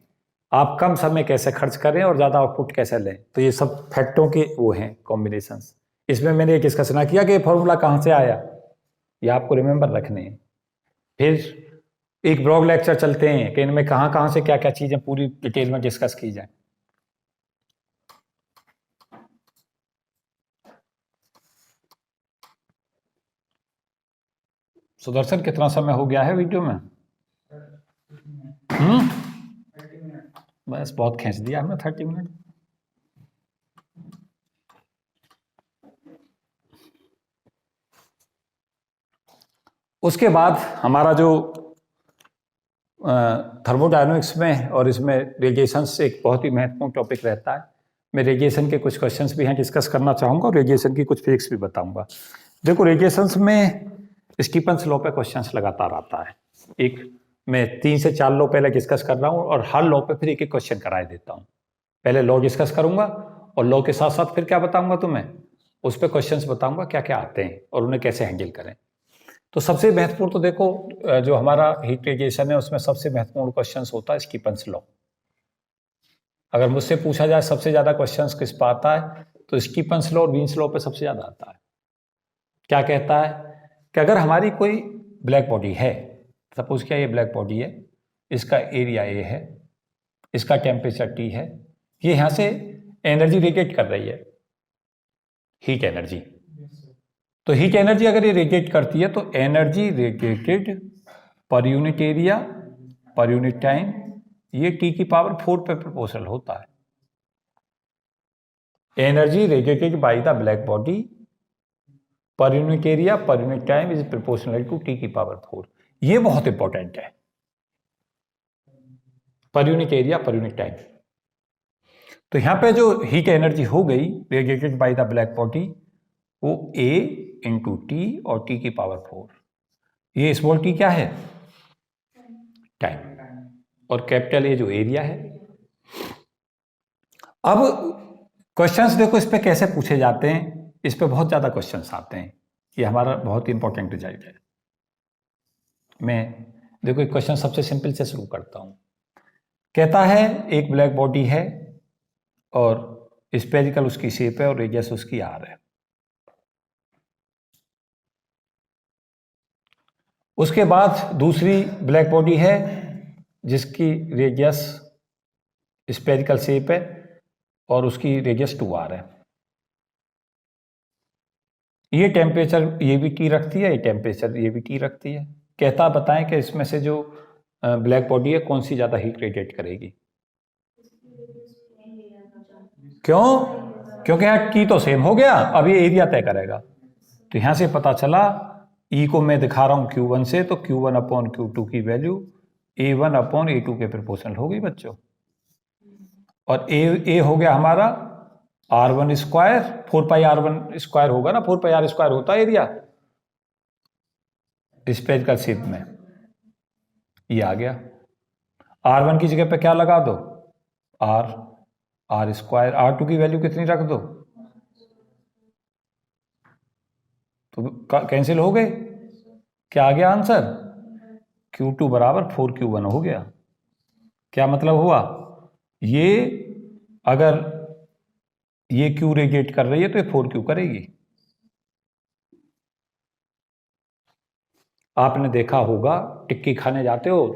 आप कम समय कैसे खर्च करें और ज़्यादा आउटपुट कैसे लें, तो ये सब फैक्टों के वो हैं कॉम्बिनेशंस। इसमें मैंने डिस्कस ना किया कि फॉर्मूला कहाँ से आया, ये आपको रिमेंबर रखने हैं। फिर एक ब्लॉग लेक्चर चलते हैं कि इनमें कहाँ कहाँ से क्या क्या चीज़ें पूरी डिटेल में डिस्कस की जाए। सुदर्शन कितना समय हो गया है वीडियो में? बस बहुत खींच दिया हमने 30 मिनट। उसके बाद हमारा जो थर्मोडायनामिक्स में और इसमें रेडिएशन से एक बहुत ही महत्वपूर्ण टॉपिक रहता है। मैं रेडिएशन के कुछ क्वेश्चंस भी हैं डिस्कस करना चाहूँगा और रेडिएशन की कुछ फिजिक्स भी बताऊंगा। देखो रेडिएशंस में स्टीफन्स लॉ पे क्वेश्चंस लगातार आता है। एक मैं 3 से 4 लॉ पहले डिस्कस कर रहा हूँ और हर लॉ पे फिर एक एक क्वेश्चन कराए देता हूँ। पहले लॉ डिस्कस करूंगा और लॉ के साथ साथ फिर क्या बताऊंगा तुम्हें, उस पर क्वेश्चंस बताऊंगा क्या क्या आते हैं और उन्हें कैसे हैंडल करें। तो सबसे महत्वपूर्ण तो देखो जो हमारा हीट रेडिएशन है उसमें सबसे महत्वपूर्ण क्वेश्चन होता है स्टीफन्स लॉ। अगर मुझसे पूछा जाए सबसे ज्यादा क्वेश्चंस किस पर आता है तो स्टीफन्स लॉ और वीन्स लॉ पे सबसे ज्यादा आता है। क्या कहता है कि अगर हमारी कोई ब्लैक बॉडी है, सपोज क्या ये ब्लैक बॉडी है, इसका एरिया ए है, इसका टेम्परेचर टी है, ये यहां से एनर्जी रेडिएट कर रही है, हीट एनर्जी। तो हीट एनर्जी अगर ये रेडिएट करती है तो energy radiated per unit area per unit time, ये टी की पावर 4 पे प्रोपोर्शनल होता है। Energy radiated by the black body per unit area per unit time is proportional to T की पावर 4। ये बहुत इंपॉर्टेंट है, per unit area per unit time. तो यहां पे जो हीट एनर्जी हो गई radiated by the black body वो ए इंटू टी और टी की पावर 4। ये स्मॉल टी क्या है? टाइम। और कैपिटल ए जो एरिया है। अब क्वेश्चंस देखो इस पे कैसे पूछे जाते हैं, इस पे बहुत ज्यादा क्वेश्चंस आते हैं, ये हमारा बहुत इंपॉर्टेंट रिजल्ट है। मैं देखो एक क्वेश्चन सबसे सिंपल से शुरू करता हूं। कहता है एक ब्लैक बॉडी है और स्फेरिकल उसकी शेप है और रेडियस उसकी आर है। उसके बाद दूसरी ब्लैक बॉडी है जिसकी रेडियस स्फेरिकल शेप है और उसकी रेडियस 2r है। ये टेम्परेचर ये भी टी रखती है, ये टेम्परेचर ये भी टी रखती है। कहता बताएं कि इसमें से जो ब्लैक बॉडी है कौन सी ज्यादा हीट रेडिएट करेगी? क्यों? क्योंकि यहाँ टी तो सेम हो गया, अब ये एरिया तय करेगा। तो यहां से पता चला E को मैं दिखा रहा हूं Q1 से, तो Q1 अपॉन Q2 की वैल्यू A1 अपॉन A2 के प्रोपोर्शनल हो गई बच्चों। और A हो गया हमारा R1 स्क्वायर, 4 पाई R1 स्क्वायर होगा ना, 4 पाई R स्क्वायर होता है एरिया स्फेरिकल शेप में। ये आ गया। R1 की जगह पे क्या लगा दो? R square. R2 की वैल्यू कितनी रख दो? तो कैंसिल हो गए। क्या आ गया आंसर? Q2 बराबर 4Q1 हो गया। क्या मतलब हुआ? ये अगर ये Q रेडिएट कर रही है तो ये 4Q करेगी। आपने देखा होगा टिक्की खाने जाते हो,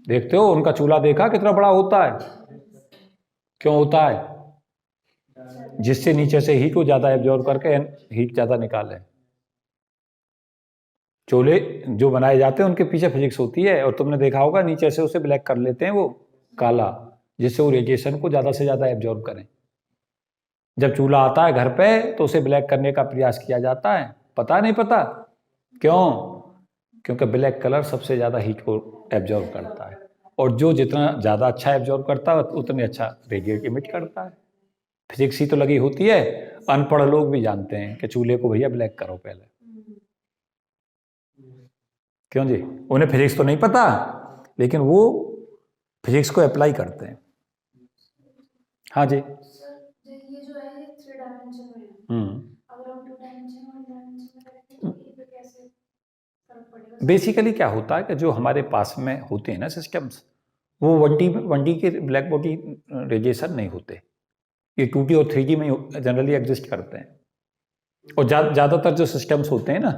देखते हो उनका चूल्हा देखा कितना बड़ा होता है? क्यों होता है? जिससे नीचे से हीट को ज्यादा एब्जॉर्ब करके हीट ज्यादा निकाले। चूल्हे जो बनाए जाते हैं उनके पीछे फिजिक्स होती है, और तुमने देखा होगा नीचे से उसे ब्लैक कर लेते हैं वो काला, जिससे वो रेडिएशन को ज्यादा से ज्यादा एब्जॉर्ब करें। जब चूल्हा आता है घर पे तो उसे ब्लैक करने का प्रयास किया जाता है। पता नहीं पता क्यों? क्योंकि ब्लैक कलर सबसे ज्यादा हीट को एब्जॉर्ब करता है, और जो जितना ज्यादा अच्छा एब्जॉर्ब करता है उतने अच्छा रेडिएट इमिट करता है। फिजिक्स ही तो लगी होती है। अनपढ़ लोग भी जानते हैं कि चूल्हे को भैया ब्लैक करो पहले। क्यों जी? उन्हें फिजिक्स तो नहीं पता, लेकिन वो फिजिक्स को अप्लाई करते हैं। हाँ जी। ये जो है ये 3 डायमेंशन में है। अगर हम 2 डायमेंशन और 1 डायमेंशन में रखें तो ये पे कैसे फर्क पड़ेगा? बेसिकली क्या होता है कि जो हमारे पास में होते हैं ना सिस्टम्स, वो 1D के ब्लैक बॉडी रेडिएशन नहीं होते। ये 2D और 3D में जनरली एग्जिस्ट करते हैं। और ज्यादातर जो सिस्टम्स होते हैं ना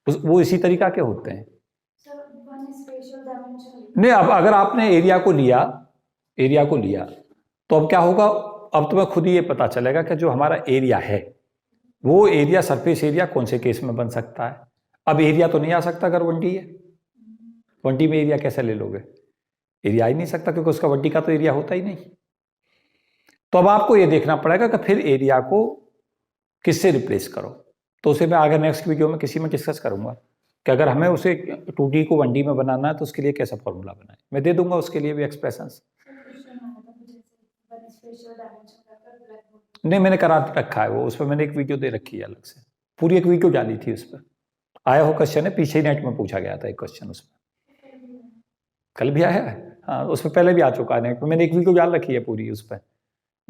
वो इसी तरीका के होते हैं। नहीं, अब अगर आपने एरिया को लिया तो अब क्या होगा? अब तुम्हें खुद ही ये पता चलेगा कि जो हमारा एरिया है वो एरिया, सरफेस एरिया कौन से केस में बन सकता है। अब एरिया तो नहीं आ सकता अगर 1D है। 1D में एरिया कैसे ले लोगे? एरिया ही नहीं सकता, क्योंकि उसका 1D का तो एरिया होता ही नहीं। तो अब आपको ये देखना पड़ेगा कि फिर एरिया को किससे रिप्लेस करो। तो उसे मैं आगे नेक्स्ट वीडियो में किसी में डिस्कस करूंगा कि अगर हमें उसे 2D को 1D में बनाना है तो उसके लिए कैसा फॉर्मूला बनाए। मैं दे दूंगा उसके लिए भी एक्सप्रेशंस। नहीं, मैंने करा रखा है वो, उस पर मैंने एक वीडियो दे रखी है अलग से, पूरी एक वीडियो डाली थी उस पर। आया हो क्वेश्चन है, पीछे नेट में पूछा गया था एक क्वेश्चन उस पर। कल भी आया है, हाँ, उस पर पहले भी आ चुका है नेट में। मैंने एक वीडियो डाल रखी है पूरी उस पर।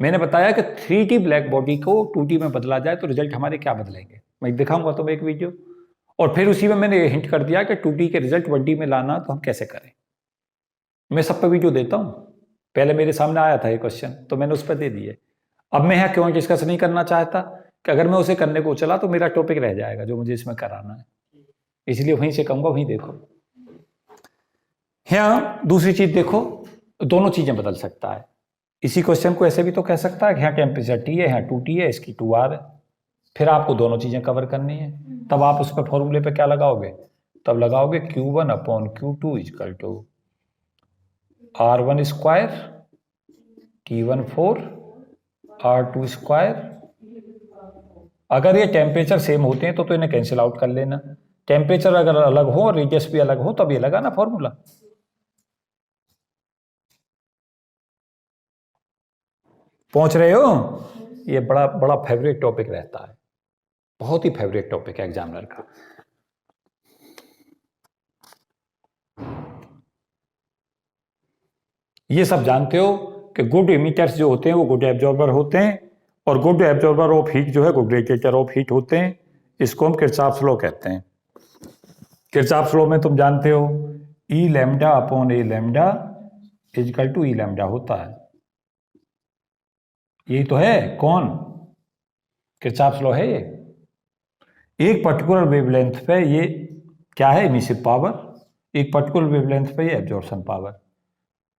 मैंने बताया कि 3D ब्लैक बॉडी को 2D में बदला जाए तो रिजल्ट हमारे क्या बदलेंगे। मैं दिखाऊंगा तुम्हें एक वीडियो, और फिर उसी में मैंने हिंट कर दिया कि 2D के रिजल्ट 1D में लाना तो हम कैसे करें। मैं सब पे वीडियो देता हूँ, पहले मेरे सामने आया था ये क्वेश्चन तो मैंने उस पर दे दिए। अब मैं यहाँ क्यों डिस्कस नहीं करना चाहता कि अगर मैं उसे करने को चला तो मेरा टॉपिक रह जाएगा जो मुझे इसमें कराना है, इसलिए वहीं से कहूँगा वहीं देखो। यहाँ दूसरी चीज देखो, दोनों चीजें बदल सकता है। इसी क्वेश्चन को ऐसे भी तो कह सकता है कि यहाँ टेम्परेचर T है, यहाँ 2T है, इसकी 2R है। फिर आपको दोनों चीजें कवर करनी है, तब आप उस पर फॉर्मूले पे क्या लगाओगे, तब लगाओगे Q1 upon Q2 equal to R1 square T1 4 R2 square. अगर ये टेम्परेचर सेम होते हैं तो इन्हें कैंसिल आउट कर लेना। टेम्परेचर अगर अलग हो और रेडियस भी अलग हो तब ये लगाना फॉर्मूला। पहुंच रहे हो? ये बड़ा बड़ा फेवरेट टॉपिक रहता है, बहुत ही फेवरेट टॉपिक है एग्जामिनर का। ये सब जानते हो कि गुड इमिटर्स जो होते हैं वो गुड एब्जॉर्बर होते हैं, और गुड एब्जॉर्बर ऑफ हीट जो है गुड रेडिएटर ऑफ हीट होते हैं। इसको हम किरचॉफ्स लॉ कहते हैं। किरचॉफ्स लॉ में तुम जानते हो E lambda upon A lambda equal to E lambda होता है। यही तो है कौन, किरचॉफ्स लॉ है ये। एक पर्टिकुलर वेवलेंथ पे ये क्या है, इमिसिव पावर, एक पर्टिकुलर वेवलेंथ पे ये एब्जॉर्प्शन पावर।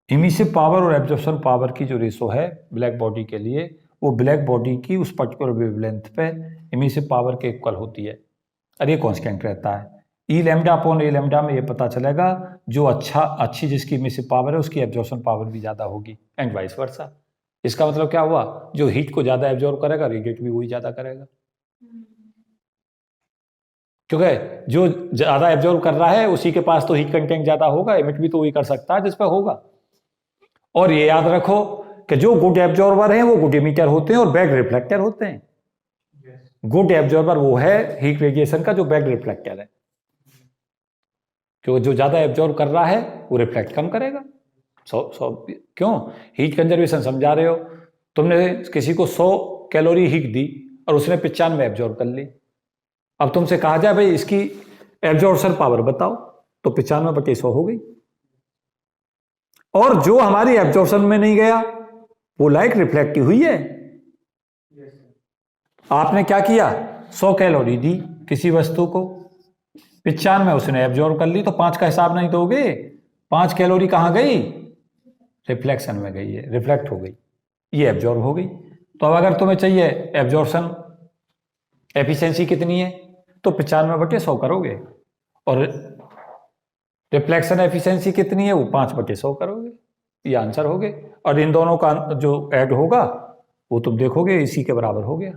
इमिसिव पावर और एब्जॉर्प्शन पावर की जो रेशो है ब्लैक बॉडी के लिए, वो ब्लैक बॉडी की उस पर्टिकुलर वेवलेंथ पे इमिसिव पावर के इक्वल होती है, और ये कांस्टेंट रहता है। ई लैम्डा अपॉन ए लैम्डा में ये पता चलेगा जो अच्छी जिसकी इमिसिव पावर है उसकी एब्जॉर्प्शन पावर भी ज़्यादा होगी, एंड वाइस वर्सा। इसका मतलब क्या हुआ, जो हीट को ज़्यादा एब्जॉर्ब करेगा रेडिएट भी वही ज़्यादा करेगा, क्योंकि जो ज़्यादा एब्जॉर्ब कर रहा है उसी के पास तो हीट कंटेंट ज़्यादा होगा, एमिट भी तो वही कर सकता है जिस पर होगा। और ये याद रखो कि जो गुड एब्जॉर्बर हैं वो गुड इमिटर होते हैं और बैड रिफ्लेक्टर होते हैं। गुड एब्जॉर्बर वो है हीट रेडिएशन का जो बैड रिफ्लेक्टर है, क्योंकि जो ज्यादा एब्जॉर्ब कर रहा है वो रिफ्लेक्ट कम करेगा। क्यों, हीट कंजर्वेशन समझा रहे हो, तुमने किसी को 100 कैलोरी हीट दी और उसने 95 एब्जॉर्ब कर ली। अब तुमसे कहा जाए भाई इसकी एब्जॉर्प्शन पावर बताओ, तो 95/100 हो गई। और जो हमारी एब्जॉर्प्शन में नहीं गया वो लाइट रिफ्लेक्ट हुई है। आपने क्या किया, 100 कैलोरी दी किसी वस्तु को, 95 उसने एब्जॉर्ब कर ली, तो 5 का हिसाब नहीं दोगे। 5 कैलोरी कहां गई, रिफ्लेक्शन में गई है, रिफ्लेक्ट हो गई, ये एब्जॉर्ब हो गई। तो अब अगर तुम्हें चाहिए एब्जॉर्प्शन एफिशिएंसी कितनी है, तो 95/100 करोगे, और रिफ्लेक्शन एफिशिएंसी कितनी है वो 5/100 करोगे, ये आंसर हो गए। और इन दोनों का जो ऐड होगा वो तुम देखोगे इसी के बराबर हो गया।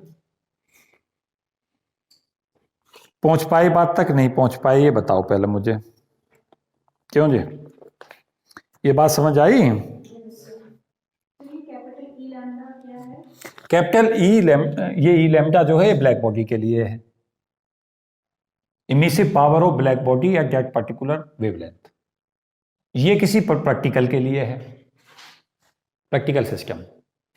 पहुंच पाई बात तक, नहीं पहुंच पाई ये बताओ पहले मुझे, क्यों जी, ये बात समझ आई? कैपिटल ई ये ई लैम्डा जो है ब्लैक बॉडी के लिए है, emissive power of black body at that particular wavelength. ये किसी प्रैक्टिकल के लिए है, प्रैक्टिकल सिस्टम।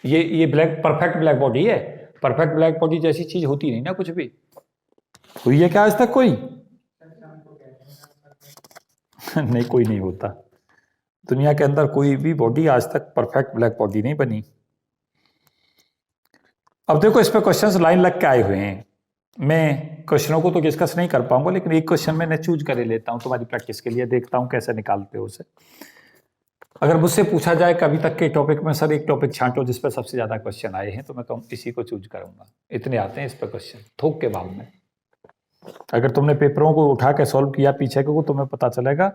ये परफेक्ट ब्लैक बॉडी है, परफेक्ट ब्लैक बॉडी जैसी चीज होती नहीं ना कुछ भी। हुई है क्या आज तक कोई? नहीं, कोई नहीं होता दुनिया के अंदर, कोई भी बॉडी आज तक परफेक्ट ब्लैक बॉडी नहीं बनी। अब देखो इस पे क्वेश्चंस लाइन लग के आए हुए हैं, मैं क्वेश्चनों को तो डिस्कस नहीं कर पाऊंगा, लेकिन एक क्वेश्चन मैंने चूज कर लेता हूं तुम्हारी प्रैक्टिस के लिए, देखता हूं कैसे निकालते हो उसे। अगर मुझसे पूछा जाए कभी तक के टॉपिक में सर एक टॉपिक छांटो जिस पर सबसे ज्यादा क्वेश्चन आए हैं, तो मैं कहूँ इसी को चूज करूंगा, इतने आते हैं इस पर क्वेश्चन थोक के भाव में। अगर तुमने पेपरों को उठा के सॉल्व किया पीछे को, तुम्हें पता चलेगा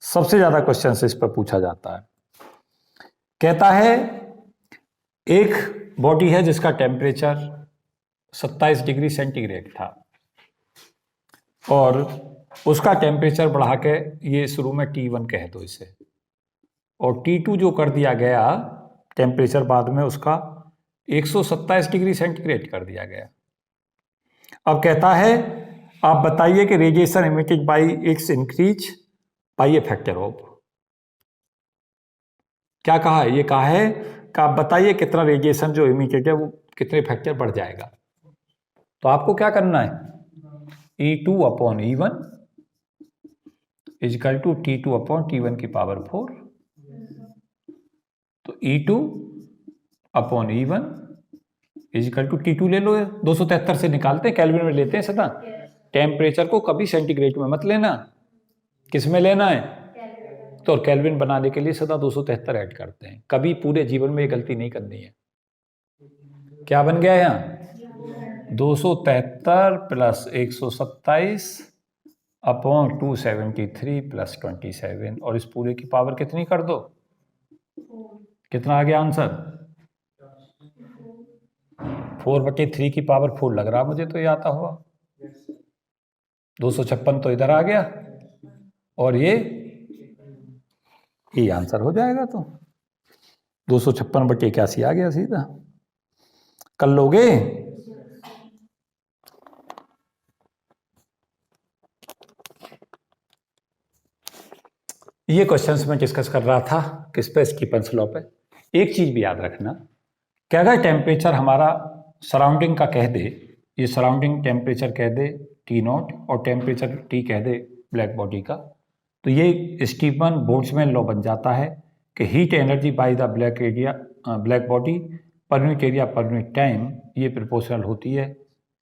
सबसे ज्यादा क्वेश्चन इस पर पूछा जाता है। कहता है एक बॉडी है जिसका टेम्परेचर 27 डिग्री सेंटीग्रेड था, और उसका टेम्परेचर बढ़ा के ये शुरू में T1 कह दो इसे, और T2 जो कर दिया गया टेम्परेचर बाद में उसका 127 डिग्री सेंटीग्रेड कर दिया गया। अब कहता है आप बताइए कि radiation emitted by X increase by a factor of, क्या कहा है, ये कहा है कि आप बताइए कितना रेडिएशन जो इमिटेड है वो कितने फैक्टर बढ़ जाएगा। तो आपको क्या करना है, E2 upon E1 is equal to T2 upon T1 की पावर 4। तो E2 upon E1 is equal to T2 ले लो, 273 से निकालते हैं, केल्विन में लेते हैं सदा। टेम्परेचर को कभी सेंटीग्रेड में मत लेना, किस में लेना है? तो केल्विन बनाने के लिए सदा 273 ऐड करते हैं, कभी पूरे जीवन में ये गलती नहीं करनी है। क्या बन गया यहाँ? 273 प्लस 127 अपॉन 273 प्लस 27, और इस पूरे की पावर कितनी कर दो? कितना आ गया आंसर? 4/3 की पावर 4 लग रहा मुझे तो ये आता हुआ। 256 तो इधर आ गया, और ये आंसर हो जाएगा। तो 256/81 आ गया सीधा। कर लोगे? ये क्वेश्चंस में डिस्कस कर रहा था किस पे? स्टीफन्स लॉ पे। एक चीज भी याद रखना कि अगर टेम्परेचर हमारा सराउंडिंग का कह दे, ये सराउंडिंग टेम्परेचर कह दे T0 और टेम्परेचर T कह दे ब्लैक बॉडी का, तो ये स्टीफन बोल्ट्जमैन लॉ बन जाता है कि heat energy by the black body per unit area per unit time ये प्रोपोर्शनल होती है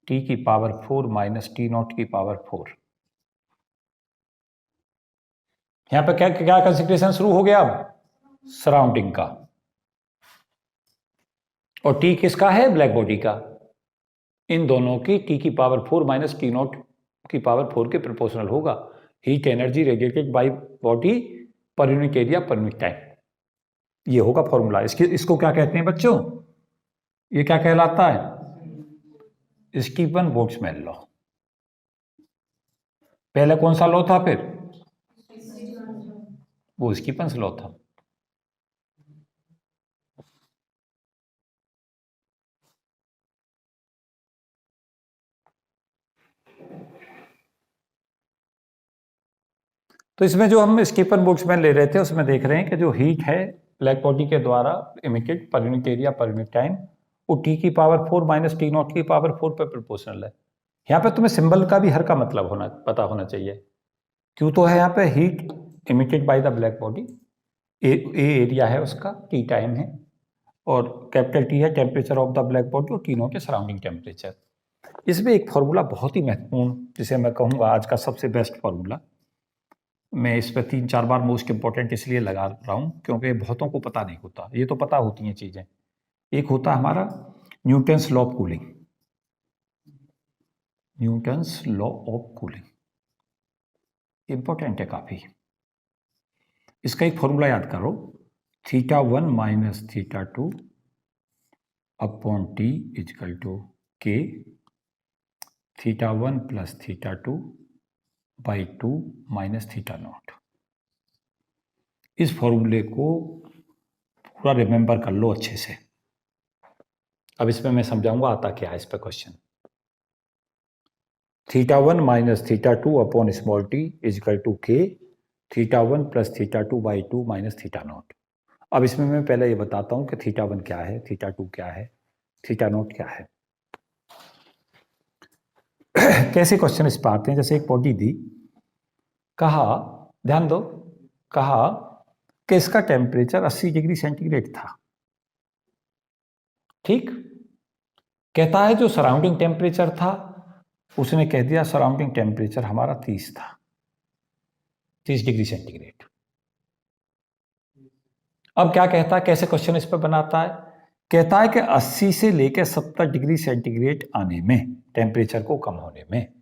T की पावर 4 माइनस T0 की पावर 4। यहाँ पे क्या क्या कंसिडरेशन शुरू हो गया? अब सराउंडिंग का, और T किसका है? ब्लैक बॉडी का। इन दोनों की T की पावर 4 माइनस T0 की पावर 4 के प्रोपोर्शनल होगा heat energy radiated by body per unit area per unit time. ये होगा फॉर्मूला। इसको क्या कहते हैं बच्चों? ये क्या कहलाता है? Stefan Boltzmann law. पहले कौन सा लॉ था? फिर वो स्टीफन्स लॉ था। तो इसमें जो हम स्टीफन बोल्ट्जमैन ले रहे थे उसमें देख रहे हैं कि जो हीट है ब्लैक बॉडी के द्वारा इमिटेड पर unit area per unit time वो T की पावर 4 माइनस T0 की पावर 4 पर प्रोपोर्शनल है। यहाँ पे तुम्हें सिंबल का भी हर का मतलब पता होना चाहिए। क्यों? तो है यहाँ पे heat emitted bye the black body, A area है उसका, T टाइम है, और कैपिटल T है temperature of the black body, और T0 के सराउंडिंग टेम्परेचर। इसमें एक फॉर्मूला बहुत ही महत्वपूर्ण, जिसे मैं कहूँगा आज का सबसे बेस्ट फॉर्मूला, मैं इस पर 3-4 बार मोस्ट इंपॉर्टेंट इसलिए लगा रहा हूँ क्योंकि बहुतों को पता नहीं होता। ये तो पता होती हैं चीज़ें। एक होता हमारा Newton's law of cooling, Newton's law of cooling important है काफ़ी। इसका एक फॉर्मूला याद करो, θ1 minus θ2 upon T equal to K θ1 plus θ2 by 2 minus θ0। इस फॉर्मूले को पूरा रिमेंबर कर लो अच्छे से। अब इसमें मैं समझाऊंगा आता क्या है इस पर question. θ1 minus θ2 upon small t equal to K θ1 plus θ2 by 2 minus θ0। अब इसमें मैं पहले ये बताता हूँ कि θ1 क्या है, θ2 क्या है, θ0 क्या है। कैसे क्वेश्चन इस पर आते हैं? जैसे एक बॉडी दी, कहा, ध्यान दो, कहा कि इसका टेम्परेचर 80 डिग्री सेंटीग्रेड था। ठीक, कहता है जो सराउंडिंग टेम्परेचर था उसने कह दिया सराउंडिंग टेम्परेचर हमारा 30 था, 30 डिग्री सेंटीग्रेड। अब क्या कहता है, कैसे क्वेश्चन इस पर बनाता है? कहता है कि 80 से लेकर 70 डिग्री सेंटीग्रेड आने में, टेम्परेचर को कम होने में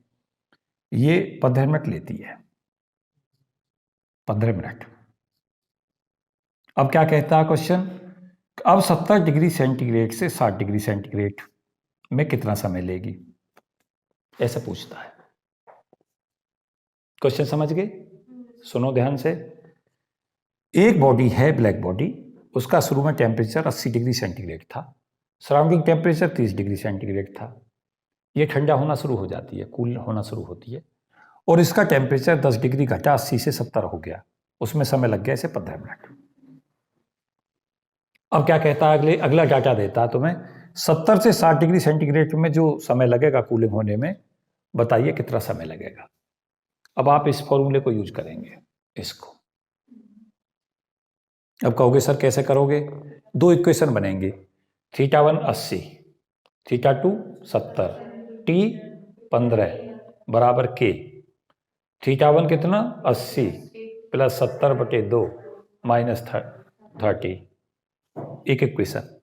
ये 15 मिनट लेती है, 15 मिनट। अब क्या कहता है क्वेश्चन? अब 70 डिग्री सेंटीग्रेड से 60 डिग्री सेंटीग्रेड में कितना समय लेगी, ऐसा पूछता है। क्वेश्चन समझ गए? सुनो ध्यान से। एक बॉडी है ब्लैक बॉडी, उसका शुरू में टेम्परेचर 80 डिग्री सेंटीग्रेड था, सराउंडिंग टेम्परेचर 30 डिग्री सेंटीग्रेड था। ये ठंडा होना शुरू हो जाती है, कूल होना शुरू होती है, और इसका टेम्परेचर 10 डिग्री घटा 80 से 70 हो गया, उसमें समय लग गया इसे 15 मिनट। अब क्या कहता है, अगला डाटा देता है तुम्हें, 70 से 60 डिग्री सेंटीग्रेड में जो समय लगेगा कूलिंग होने में बताइए कितना समय लगेगा। अब आप इस फॉर्मूले को यूज करेंगे इसको। अब कहोगे सर कैसे करोगे? दो इक्वेशन बनेंगी, θ1 80, θ2 70, t 15 बराबर k। θ1 कितना 80 प्लस 70/2 माइनस 30, एक इक्वेशन।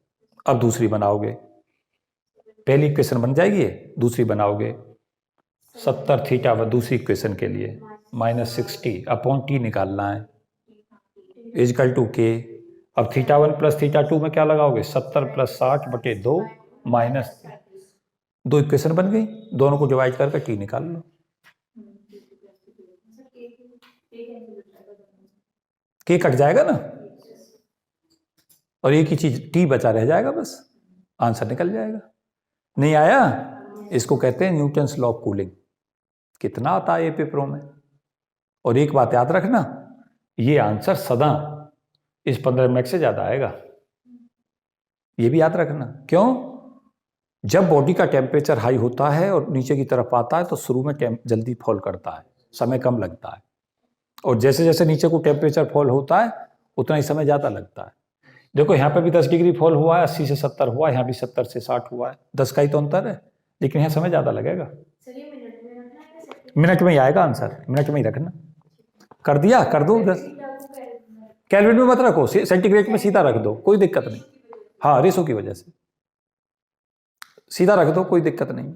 अब दूसरी बनाओगे, पहली इक्वेशन बन जाएगी, दूसरी बनाओगे 70 θ1 दूसरी इक्वेशन के लिए माइनस 60 अपॉन टी निकालना है इजकल टू के। अब θ1 प्लस θ2 में क्या लगाओगे 70 प्लस 60/2 माइनस, दो इक्वेशन बन गई, दोनों को डिवाइड करके टी निकाल लो। के कट जाएगा ना और एक ही चीज टी बचा रह जाएगा, बस आंसर निकल जाएगा। नहीं आया? इसको कहते हैं न्यूटन्स लॉ ऑफ कूलिंग। कितना आता है ये पेपरों में। और एक बात याद रखना, ये आंसर सदा इस 15 मिनट से ज्यादा आएगा, ये भी याद रखना। क्यों? जब बॉडी का टेम्परेचर हाई होता है और नीचे की तरफ आता है तो शुरू में जल्दी फॉल करता है, समय कम लगता है, और जैसे जैसे नीचे को टेम्परेचर फॉल होता है उतना ही समय ज़्यादा लगता है। देखो यहाँ पे भी 10 डिग्री फॉल हुआ है, 80 से 70 हुआ है, यहाँ भी 70 से 60 हुआ है, 10 का ही तो अंतर है, लेकिन यहाँ समय ज़्यादा लगेगा। मिनट में ही आएगा आंसर, मिनट में ही रखना। कर दिया? कर दो 10। कैलविन में मत रखो, सेंटीग्रेड में सीधा रख दो, कोई दिक्कत नहीं। हाँ, रेशो की वजह से सीधा रख दो, कोई दिक्कत नहीं।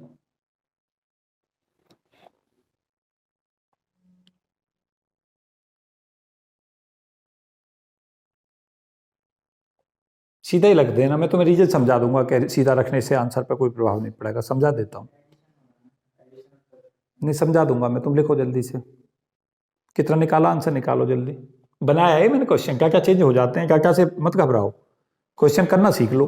सीधा ही रख देना, मैं तुम्हें रीजन समझा दूंगा कि सीधा रखने से आंसर पर कोई प्रभाव नहीं पड़ेगा, समझा देता हूँ। नहीं समझा दूंगा मैं, तुम लिखो जल्दी से। कितना निकाला आंसर? निकालो जल्दी। बनाया है मैंने क्वेश्चन, क्या क्या चेंज हो जाते हैं, क्या क्या से मत घबराओ, क्वेश्चन करना सीख लो।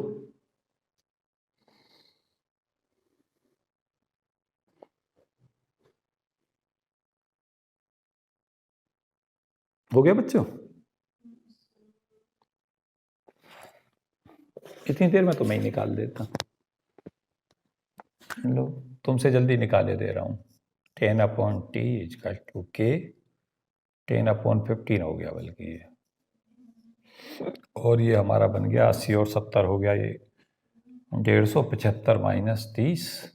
हो गया बच्चों? इतनी देर में तो मैं ही निकाल देता। लो, तुमसे जल्दी निकाले दे रहा हूँ। 10/t इजकल टू के 10/15 हो गया बल्कि ये, और ये हमारा बन गया 80 और 70 हो गया, ये 150 माइनस 30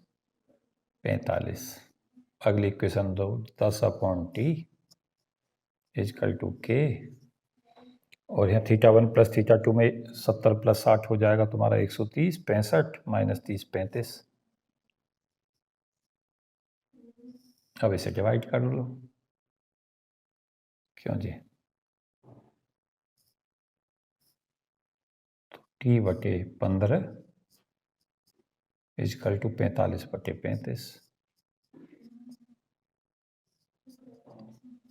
45। अगली इक्वेशन दो, 10/t इजकल टू के, और यहाँ θ1 प्लस θ2 में 70 प्लस 60 हो जाएगा तुम्हारा 130, 65 माइनस 30 35। अब इसे डिवाइड कर लो। क्यों जी? t/15 is equal to 45/35।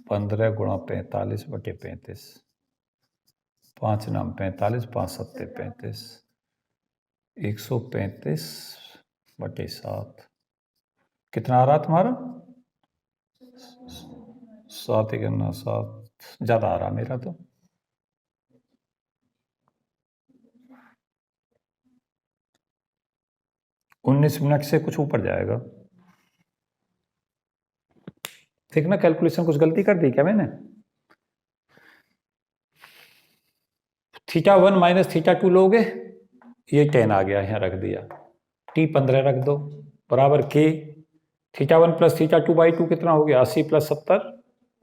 15 गुणा 45/35, 5 नाम 45, 5 सत्ते 35, 135/7। कितना आ रहा तुम्हारा? 7 1 7, ज़्यादा आ रहा मेरा तो। उन्नीस मिनट से कुछ ऊपर जाएगा। देखना कैलकुलेशन कुछ गलती कर दी क्या मैंने? θ1 माइनस θ2 लोगे, ये 10 आ गया, यहाँ रख दिया, t15 रख दो बराबर के। θ1 प्लस θ2/2 कितना हो गया 80 प्लस 70,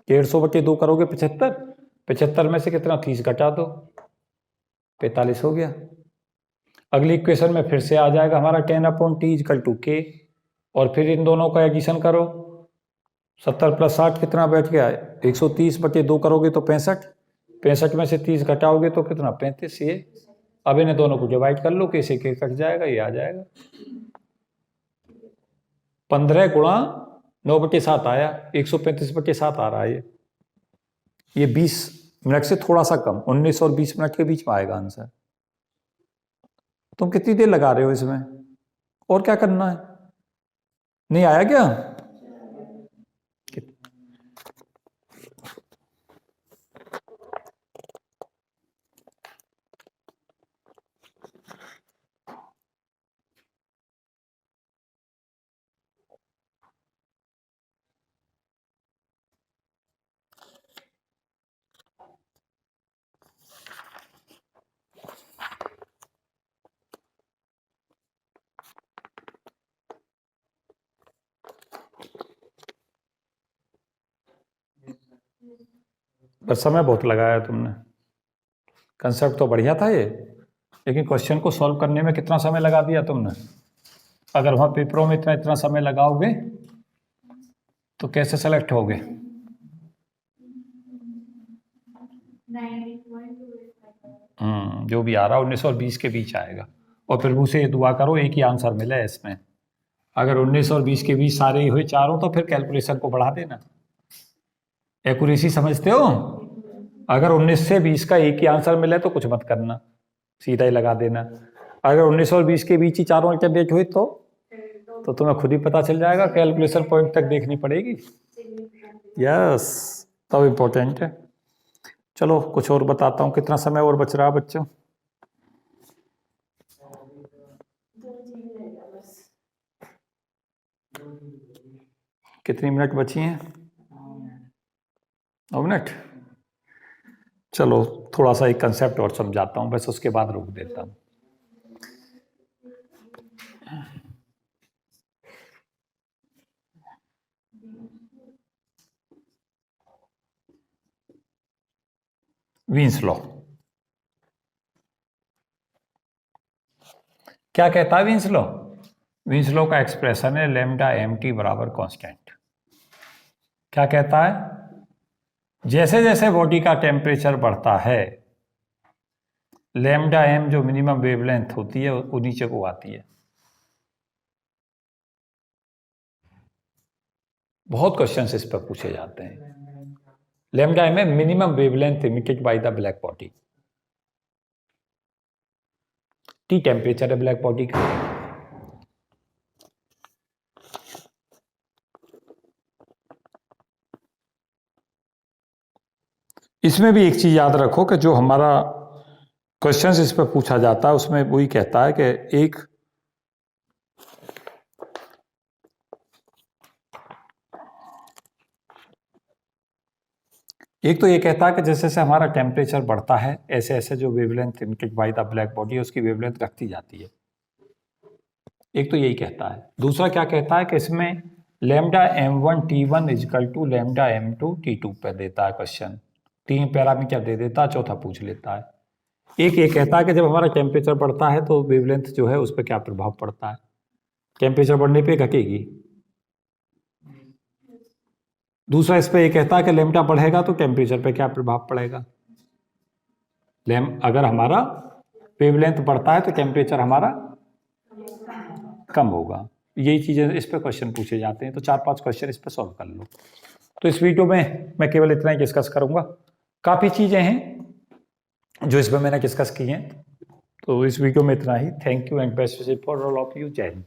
150/2 करोगे 75, 75 में से कितना 30 घटा दो 45 हो गया। अगली इक्वेशन में फिर से आ जाएगा हमारा 10/t इजकल टू के, और फिर इन दोनों का एडिशन करो, 70 प्लस 60 कितना बैठ गया 130/2 करोगे तो 65, 65 में से 30 घटाओगे तो कितना 35। ये अब इन्हें दोनों को डिवाइड कर लो, कैसे के कट जाएगा, ये आ जाएगा 15 गुणा 9/7 आया, 135/7 आ रहा है ये 20 मिनट से थोड़ा सा कम, 19 और 20 मिनट के बीच में आएगा आंसर। तुम कितनी देर लगा रहे हो इसमें, और क्या करना है? नहीं आया क्या? बस समय बहुत लगाया तुमने। कंसेप्ट तो बढ़िया था ये, लेकिन क्वेश्चन को सॉल्व करने में कितना समय लगा दिया तुमने। अगर वहाँ पेपरों में इतना इतना समय लगाओगे तो कैसे सेलेक्ट होगे। 90.285। जो भी आ रहा 19 और 20 के बीच आएगा। और प्रभु से ये दुआ करो एक ही आंसर मिले इसमें। अगर 19 और 20 के बीच सारे ही हुए चारों तो फिर कैलकुलेशन को बढ़ा देना। एक्यूरेसी समझते हो। अगर 19 से 20 का एक ही आंसर मिले तो कुछ मत करना, सीधा ही लगा देना। अगर 19 और 20 के बीच ही चारों अल्टरनेट हुई तो तुम्हें खुद ही पता चल जाएगा, कैलकुलेशन पॉइंट तक देखनी पड़ेगी। यस, तब इम्पोर्टेंट है। चलो कुछ और बताता हूँ, कितना समय और बच रहा है बच्चों। 2 GB रहेगा बस। कितनी मिनट बची हैं। 9 मिनट। चलो थोड़ा सा एक कंसेप्ट और समझाता हूँ, बस उसके बाद रोक देता हूँ। वीन्स लॉ क्या कहता है। वीन्स लॉ का एक्सप्रेशन है लैम्डा एम टी बराबर कांस्टेंट। क्या कहता है, जैसे जैसे बॉडी का टेम्परेचर बढ़ता है लैम्डा एम जो मिनिमम वेवलेंथ होती है वो नीचे को आती है। बहुत क्वेश्चंस इस पर पूछे जाते हैं। लैम्डा एम है minimum wavelength emitted bye the black body. T temperature है ब्लैक बॉडी का। इसमें भी एक चीज याद रखो कि जो हमारा क्वेश्चंस इस पर पूछा जाता है उसमें वही कहता है कि एक तो ये कहता है कि जैसे जैसे हमारा टेम्परेचर बढ़ता है ऐसे ऐसे जो wavelength emitted bye the black body है उसकी वेवलेंथ घटती जाती है। एक तो यही कहता है। दूसरा क्या कहता है कि इसमें lambda m1 t1 is equal to lambda m2 t2 पे देता है क्वेश्चन। 3 पैरामीटर दे देता है, चौथा पूछ लेता है। एक ये कहता है कि जब हमारा टेम्परेचर बढ़ता है तो वेवलेंथ जो है उस पर क्या प्रभाव पड़ता है। टेम्परेचर बढ़ने पे घटेगी। दूसरा इस पर यह कहता है कि लैम्डा बढ़ेगा तो टेम्परेचर पे क्या प्रभाव पड़ेगा। अगर हमारा वेवलेंथ बढ़ता है तो टेम्परेचर हमारा कम होगा। यही चीजें इस पे क्वेश्चन पूछे जाते हैं। तो 4-5 क्वेश्चन इस पे सॉल्व कर लो। तो इस वीडियो में मैं केवल इतना ही डिस्कस करूंगा। काफी चीजें हैं जो इस पे मैंने डिस्कस की हैं। तो इस वीडियो में इतना ही। Thank you and best wishes for all of you. जय हिंद।